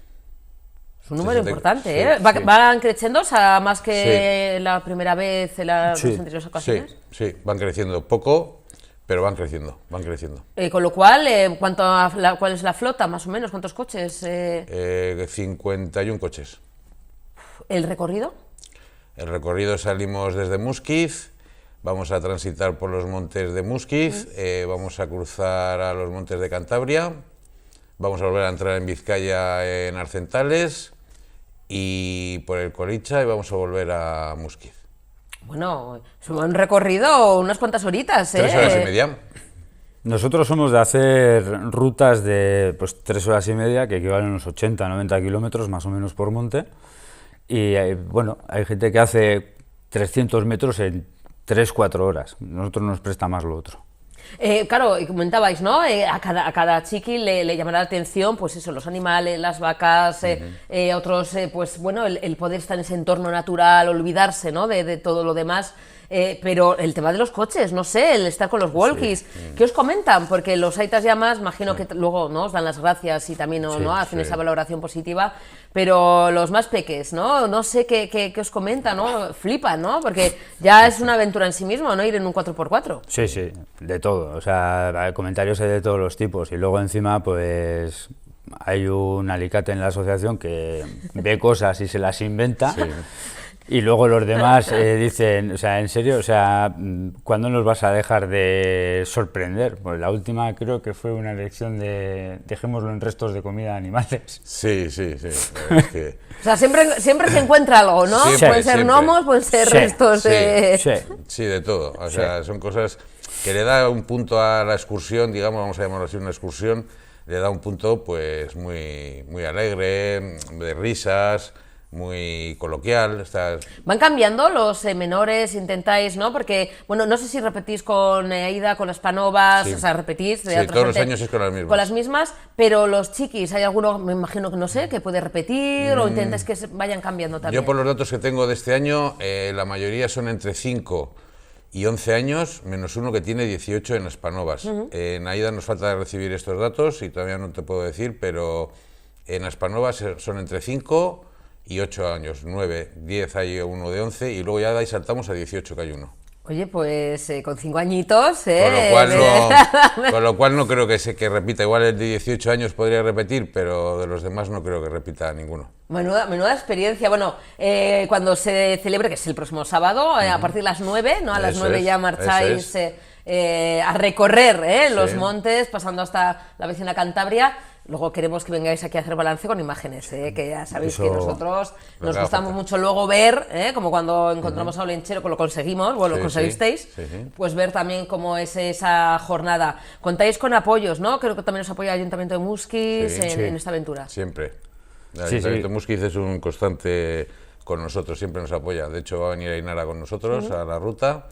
Es un número importante, ¿eh? Sí. ¿Van creciendo? O sea, más que la primera vez en las anteriores ocasiones. Sí, van creciendo poco, pero van creciendo. Con lo cual, ¿cuál es la flota, más o menos? ¿Cuántos coches? 51 coches. ¿El recorrido? El recorrido salimos desde Muskiz, vamos a transitar por los montes de Muskiz, vamos a cruzar a los montes de Cantabria, vamos a volver a entrar en Vizcaya en Arcentales y por el Coricha y vamos a volver a Muskiz. Bueno, es un recorrido unas cuantas horitas, 3 horas y media. Nosotros somos de hacer rutas de 3 horas y media, que equivalen a unos 80, 90 kilómetros más o menos por monte. Y bueno, hay gente que hace 300 metros en 3-4 horas. Nosotros nos presta más lo otro. Claro, y comentabais, ¿no? A cada chiqui le llamará la atención, pues eso, los animales, las vacas, otros, pues bueno, el poder estar en ese entorno natural, olvidarse, ¿no? De todo lo demás. Pero el tema de los coches, no sé, el estar con los walkies, ¿qué os comentan? Porque los aitas llamas, imagino que luego, ¿no?, os dan las gracias y también ¿no? hacen esa valoración positiva, pero los más peques, ¿no? No sé qué os comentan, ¿no? Flipan, ¿no? Porque ya es una aventura en sí mismo, ¿no? Ir en un 4x4. Sí, de todo, o sea, comentarios hay de todos los tipos y luego encima, pues, hay un alicate en la asociación que ve cosas y se las inventa. Sí. Y luego los demás dicen, o sea, en serio, o sea, ¿cuándo nos vas a dejar de sorprender? Pues la última creo que fue una elección de dejémoslo en restos de comida de animales. Sí. Es que... O sea, siempre se encuentra algo, ¿no? Pueden ser gnomos, pueden ser restos de... Sí, de todo. O sea, son cosas que le da un punto a la excursión, digamos, vamos a llamarlo así, una excursión, le da un punto pues muy alegre, de risas, muy coloquial. ¿Van cambiando los menores? ¿Intentáis, no? Porque, bueno, no sé si repetís con Aida, con las Panovas, Sí. O sea, repetís. Sí, todos los años es con las mismas. Con las mismas, pero los chiquis, ¿hay alguno, me imagino que no sé, que puede repetir o intentáis que vayan cambiando también? Yo por los datos que tengo de este año, la mayoría son entre 5 y 11 años, menos uno que tiene 18 en las Panovas. En Aida nos falta recibir estos datos y todavía no te puedo decir, pero en las Panovas son entre 5 y 8 años, 9, 10 hay uno de 11 y luego ya de ahí saltamos a 18 que hay uno. Oye, pues con 5 añitos, Con lo cual no creo que repita. Igual el de 18 años podría repetir, pero de los demás no creo que repita ninguno. Menuda experiencia. Bueno, cuando se celebre, que es el próximo sábado, a partir de las 9, ¿no? A las 9 ya marcháis a recorrer los montes, pasando hasta la vecina Cantabria. Luego queremos que vengáis aquí a hacer balance con imágenes, que ya sabéis que nosotros nos gustamos mucho luego ver, como cuando encontramos a Olenchero, que lo conseguimos, bueno, lo conseguisteis, pues ver también cómo es esa jornada. Contáis con apoyos, ¿no? Creo que también os apoya el Ayuntamiento de Musquiz en esta aventura. Siempre. El Ayuntamiento de Musquiz es un constante con nosotros, siempre nos apoya. De hecho, va a venir Ainara con nosotros a la ruta.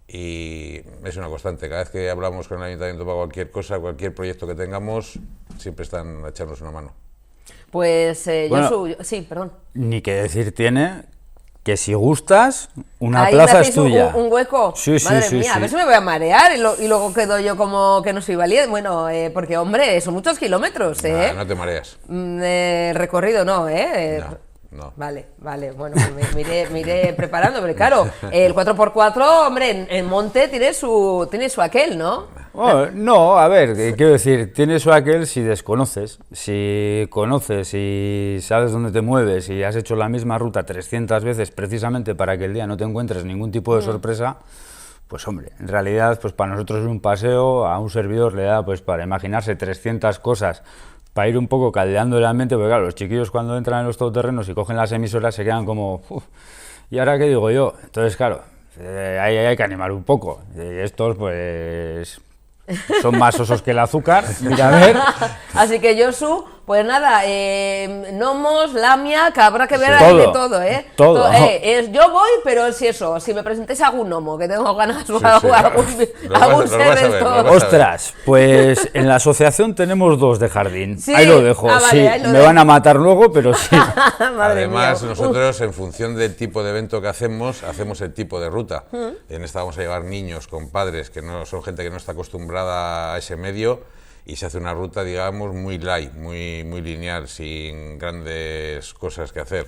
Y es una constante, cada vez que hablamos con el Ayuntamiento para cualquier cosa, cualquier proyecto que tengamos, siempre están a echarnos una mano. Pues sí, perdón. Ni que decir tiene que si gustas, una ahí plaza es tuya. Un hueco. Sí, Madre mía, a ver si me voy a marear y luego quedo yo como que no soy valiente. Bueno, porque hombre, son muchos kilómetros, No te mareas. Recorrido no, No. Vale, bueno, me iré preparando, pero claro, el 4x4, hombre, en monte tiene su aquel, ¿no? Oh, no, a ver, quiero decir, tiene su aquel si desconoces, si conoces, si sabes dónde te mueves, y has hecho la misma ruta 300 veces precisamente para que el día no te encuentres ningún tipo de sorpresa, pues hombre, en realidad, pues para nosotros es un paseo, a un servidor le da pues para imaginarse 300 cosas, para ir un poco caldeando la mente, porque claro, los chiquillos cuando entran en los todoterrenos y cogen las emisoras se quedan como, ¿y ahora qué digo yo? Entonces, claro, ahí hay que animar un poco. Y estos, pues, son más osos que el azúcar, mira a ver. Así que Josu, pues nada, gnomos, lamia, que habrá que ver todo, de todo, Todo. Yo voy, pero si me presentáis algún gnomo, que tengo ganas de algún ser de estos. Ostras, pues en la asociación tenemos 2 de jardín, ¿Sí? ahí lo dejo, Vale, me van a matar luego, pero sí. Además, nosotros, en función del tipo de evento que hacemos el tipo de ruta. En esta vamos a llevar niños con padres, que no son gente que no está acostumbrada a ese medio, y se hace una ruta, digamos, muy light, muy lineal, sin grandes cosas que hacer.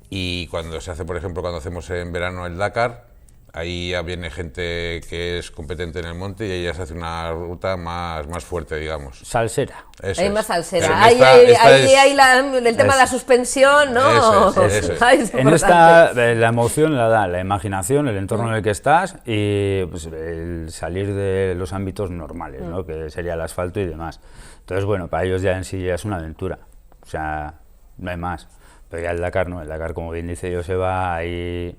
Y cuando se hace, por ejemplo, cuando hacemos en verano el Dakar, ahí ya viene gente que es competente en el monte y ahí ya se hace una ruta más fuerte, digamos. Salsera. Hay más salsera. Ahí el tema de la suspensión, ¿no? Eso es. En esta la emoción la da la imaginación, el entorno en el que estás y pues, el salir de los ámbitos normales, ¿no? Que sería el asfalto y demás. Entonces, bueno, para ellos ya en sí ya es una aventura. O sea, no hay más. Pero ya el Dakar no, el Dakar, como bien dice Joseba, ahí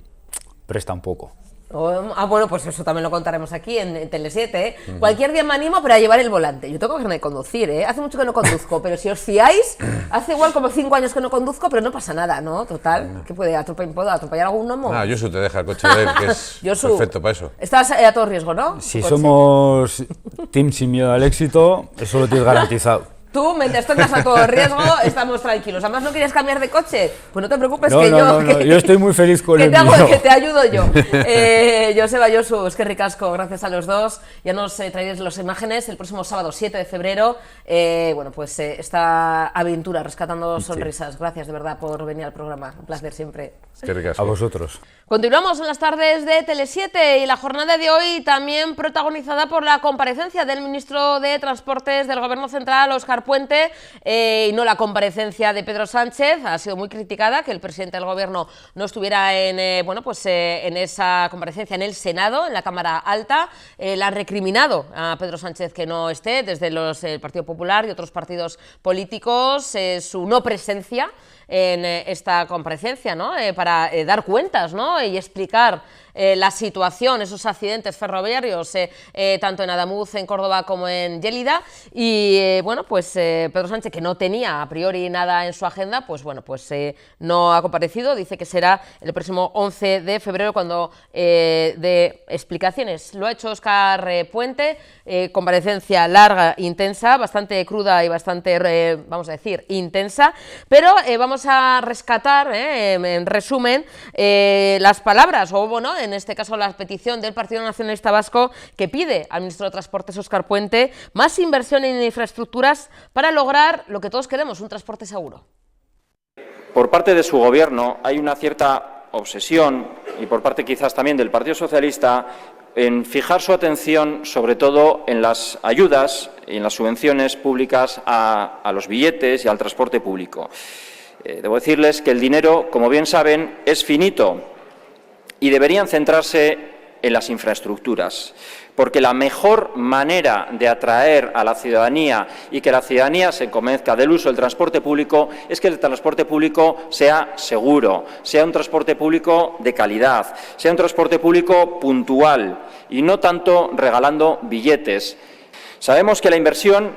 presta un poco. Bueno, pues eso también lo contaremos aquí en Tele7, Cualquier día me animo, pero a llevar el volante. Yo tengo que conducir, Hace mucho que no conduzco, pero si os fiáis, hace igual como 5 años que no conduzco, pero no pasa nada, ¿no? Total, ¿qué puede atropellar algún gnomo? Josu te deja el coche de él, que es perfecto para eso. Estás a todo riesgo, ¿no? Si somos team sin miedo al éxito, eso lo tienes garantizado. Tú, mientras tengas a todo riesgo, estamos tranquilos. Además, ¿no quieres cambiar de coche? Pues no te preocupes, yo estoy muy feliz con el mío. Que te ayudo yo. Joseba, Josu, es que ricasco, gracias a los dos. Ya nos traeréis las imágenes el próximo sábado 7 de febrero. Pues esta aventura, rescatando sonrisas. Gracias de verdad por venir al programa. Un placer siempre. Qué ricasco. A vosotros. Continuamos en las tardes de Tele7 y la jornada de hoy también protagonizada por la comparecencia del ministro de Transportes del Gobierno Central, Óscar Puente, y no la comparecencia de Pedro Sánchez. Ha sido muy criticada que el presidente del Gobierno no estuviera en esa comparecencia en el Senado, en la Cámara Alta. Le han recriminado a Pedro Sánchez que no esté, desde el Partido Popular y otros partidos políticos, su no presencia en esta comparecencia, ¿no? Para dar cuentas, ¿no? Y explicar la situación, esos accidentes ferroviarios, tanto en Adamuz, en Córdoba, como en Lleida. Y bueno, pues Pedro Sánchez, que no tenía a priori nada en su agenda, pues bueno, pues no ha comparecido. Dice que será el próximo 11 de febrero cuando dé explicaciones. Lo ha hecho Óscar Puente, comparecencia larga, intensa, bastante cruda y bastante, vamos a decir, intensa, pero vamos a rescatar, en resumen, las palabras, o bueno, en este caso la petición del Partido Nacionalista Vasco, que pide al ministro de Transportes, Óscar Puente, más inversión en infraestructuras para lograr lo que todos queremos, un transporte seguro. Por parte de su gobierno hay una cierta obsesión, y por parte quizás también del Partido Socialista, en fijar su atención sobre todo en las ayudas y en las subvenciones públicas a los billetes y al transporte público. Debo decirles que el dinero, como bien saben, es finito y deberían centrarse en las infraestructuras, porque la mejor manera de atraer a la ciudadanía y que la ciudadanía se convenzca del uso del transporte público es que el transporte público sea seguro, sea un transporte público de calidad, sea un transporte público puntual y no tanto regalando billetes. Sabemos que la inversión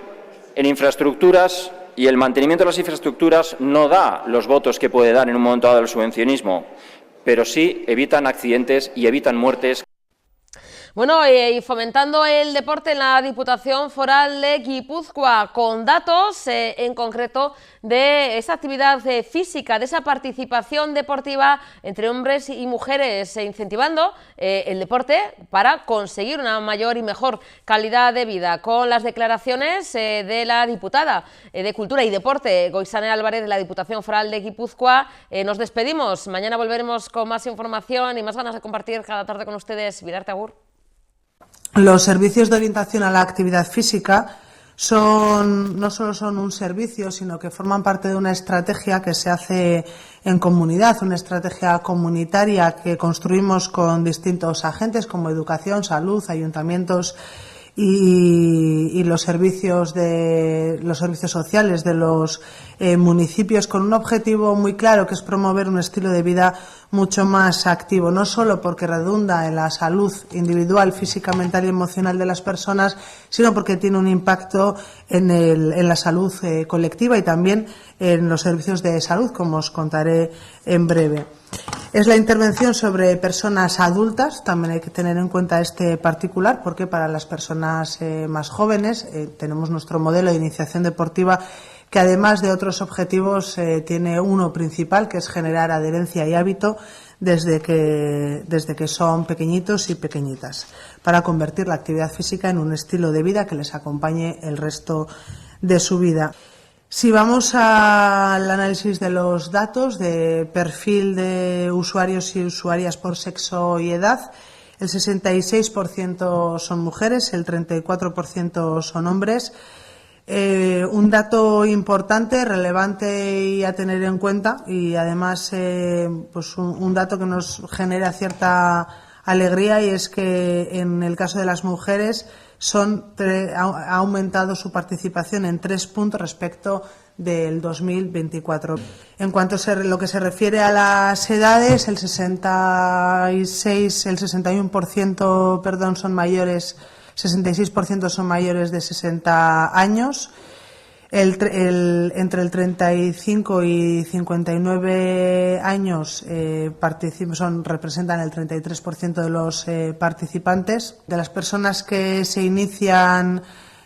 en infraestructuras y el mantenimiento de las infraestructuras no da los votos que puede dar en un momento dado el subvencionismo, pero sí evitan accidentes y evitan muertes. Bueno, y fomentando el deporte en la Diputación Foral de Guipúzcoa, con datos en concreto de esa actividad física, de esa participación deportiva entre hombres y mujeres, incentivando el deporte para conseguir una mayor y mejor calidad de vida. Con las declaraciones de la diputada de Cultura y Deporte, Goizane Álvarez, de la Diputación Foral de Guipúzcoa, nos despedimos. Mañana volveremos con más información y más ganas de compartir cada tarde con ustedes. Vidarte, agur. Los servicios de orientación a la actividad física no solo son un servicio, sino que forman parte de una estrategia que se hace en comunidad, una estrategia comunitaria que construimos con distintos agentes como educación, salud, ayuntamientos y los servicios sociales de los municipios, con un objetivo muy claro, que es promover un estilo de vida mucho más activo, no solo porque redunda en la salud individual, física, mental y emocional de las personas, sino porque tiene un impacto en la salud colectiva y también en los servicios de salud, como os contaré en breve. Es la intervención sobre personas adultas, también hay que tener en cuenta este particular, porque para las personas más jóvenes tenemos nuestro modelo de iniciación deportiva, que además de otros objetivos tiene uno principal, que es generar adherencia y hábito desde que son pequeñitos y pequeñitas, para convertir la actividad física en un estilo de vida que les acompañe el resto de su vida. Si vamos al análisis de los datos de perfil de usuarios y usuarias por sexo y edad, el 66% son mujeres, el 34% son hombres. Un dato importante, relevante y a tener en cuenta, y además pues un dato que nos genera cierta alegría, y es que en el caso de las mujeres ha aumentado su participación en 3 puntos respecto del 2024. En cuanto a lo que se refiere a las edades, el 61% son mayores, 66% son mayores de 60 años. Entre el 35 y 59 años representan el 33% de los participantes. De las personas que se inician,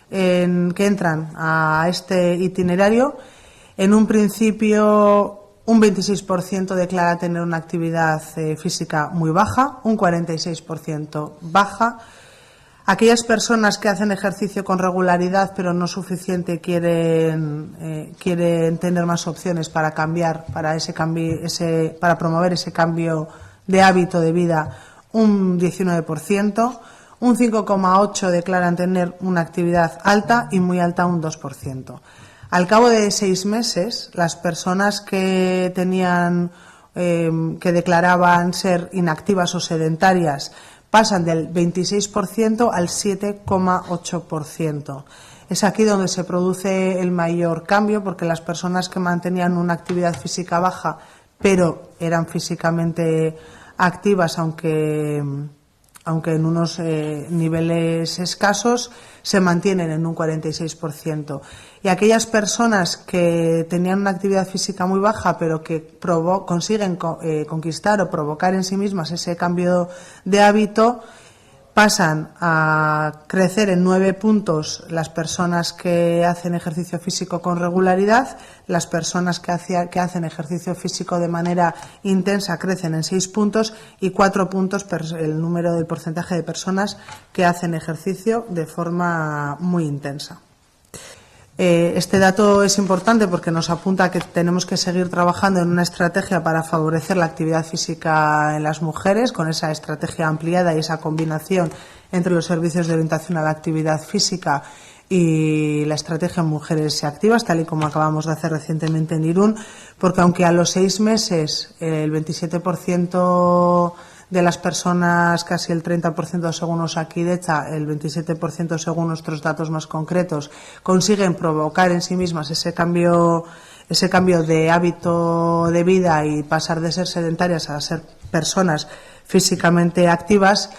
que entran a este itinerario, en un principio un 26% declara tener una actividad física muy baja, un 46% baja. Aquellas personas que hacen ejercicio con regularidad pero no suficiente quieren tener más opciones para cambiar, para promover ese cambio de hábito de vida, un 19%, un 5,8% declaran tener una actividad alta y muy alta, un 2%. Al cabo de 6 meses, las personas que declaraban ser inactivas o sedentarias pasan del 26% al 7,8%. Es aquí donde se produce el mayor cambio, porque las personas que mantenían una actividad física baja pero eran físicamente activas, aunque en unos niveles escasos, se mantienen en un 46%. Y aquellas personas que tenían una actividad física muy baja, pero que consiguen conquistar o provocar en sí mismas ese cambio de hábito, pasan a crecer en 9 puntos las personas que hacen ejercicio físico con regularidad, las personas que hacen ejercicio físico de manera intensa crecen en 6 puntos y 4 puntos el porcentaje de personas que hacen ejercicio de forma muy intensa. Este dato es importante porque nos apunta a que tenemos que seguir trabajando en una estrategia para favorecer la actividad física en las mujeres, con esa estrategia ampliada y esa combinación entre los servicios de orientación a la actividad física y la estrategia Mujeres Activas, tal y como acabamos de hacer recientemente en Irún, porque aunque a los 6 meses el 27% de las personas, casi el 30% según Osakidetza, el 27% según nuestros datos más concretos, consiguen provocar en sí mismas ese cambio de hábito de vida y pasar de ser sedentarias a ser personas físicamente activas,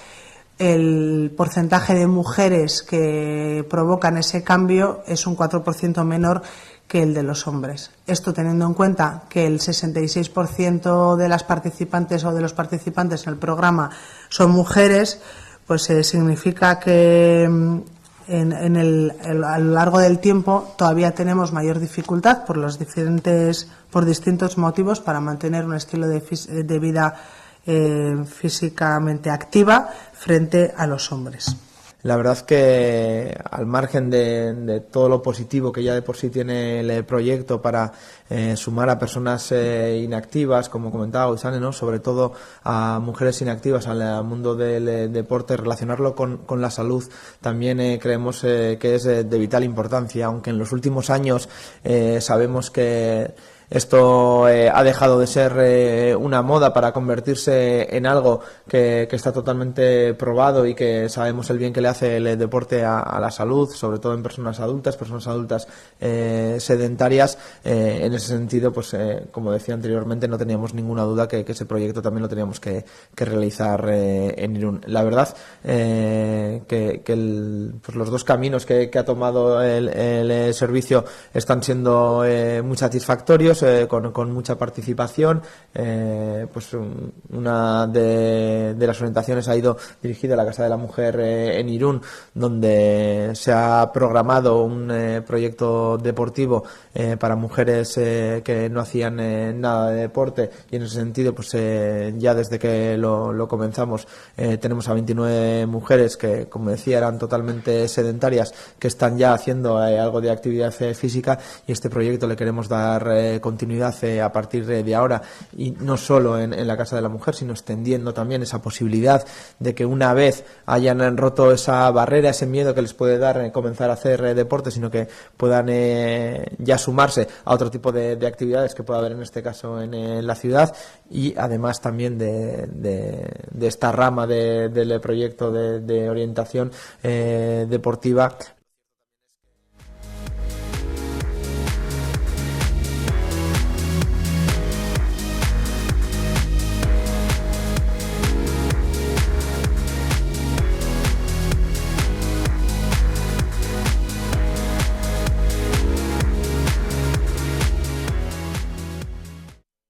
el porcentaje de mujeres que provocan ese cambio es un 4% menor que el de los hombres. Esto teniendo en cuenta que el 66% de las participantes o de los participantes en el programa son mujeres, pues significa que a lo largo del tiempo todavía tenemos mayor dificultad por distintos motivos para mantener un estilo de vida físicamente activa frente a los hombres. La verdad es que al margen de todo lo positivo que ya de por sí tiene el proyecto para sumar a personas inactivas, como comentaba Isane, ¿no? Sobre todo a mujeres inactivas al mundo del deporte, relacionarlo con la salud, también creemos que es de vital importancia, aunque en los últimos años sabemos que esto ha dejado de ser una moda para convertirse en algo que está totalmente probado y que sabemos el bien que le hace el deporte a la salud, sobre todo en personas adultas sedentarias. En ese sentido, pues como decía anteriormente, no teníamos ninguna duda que ese proyecto también lo teníamos que realizar en Irún. La verdad que pues los dos caminos que ha tomado el servicio están siendo muy satisfactorios. Con mucha participación, pues una de las orientaciones ha ido dirigida a la Casa de la Mujer en Irún, donde se ha programado un proyecto deportivo para mujeres que no hacían nada de deporte, y en ese sentido pues ya desde que lo comenzamos tenemos a 29 mujeres que, como decía, eran totalmente sedentarias, que están ya haciendo algo de actividad física, y este proyecto le queremos dar continuidad a partir de ahora, y no solo en la Casa de la Mujer, sino extendiendo también esa posibilidad de que una vez hayan roto esa barrera, ese miedo que les puede dar comenzar a hacer deporte, sino que puedan ya sumarse a otro tipo de actividades que pueda haber en este caso en la ciudad, y además también de esta rama del proyecto de orientación deportiva,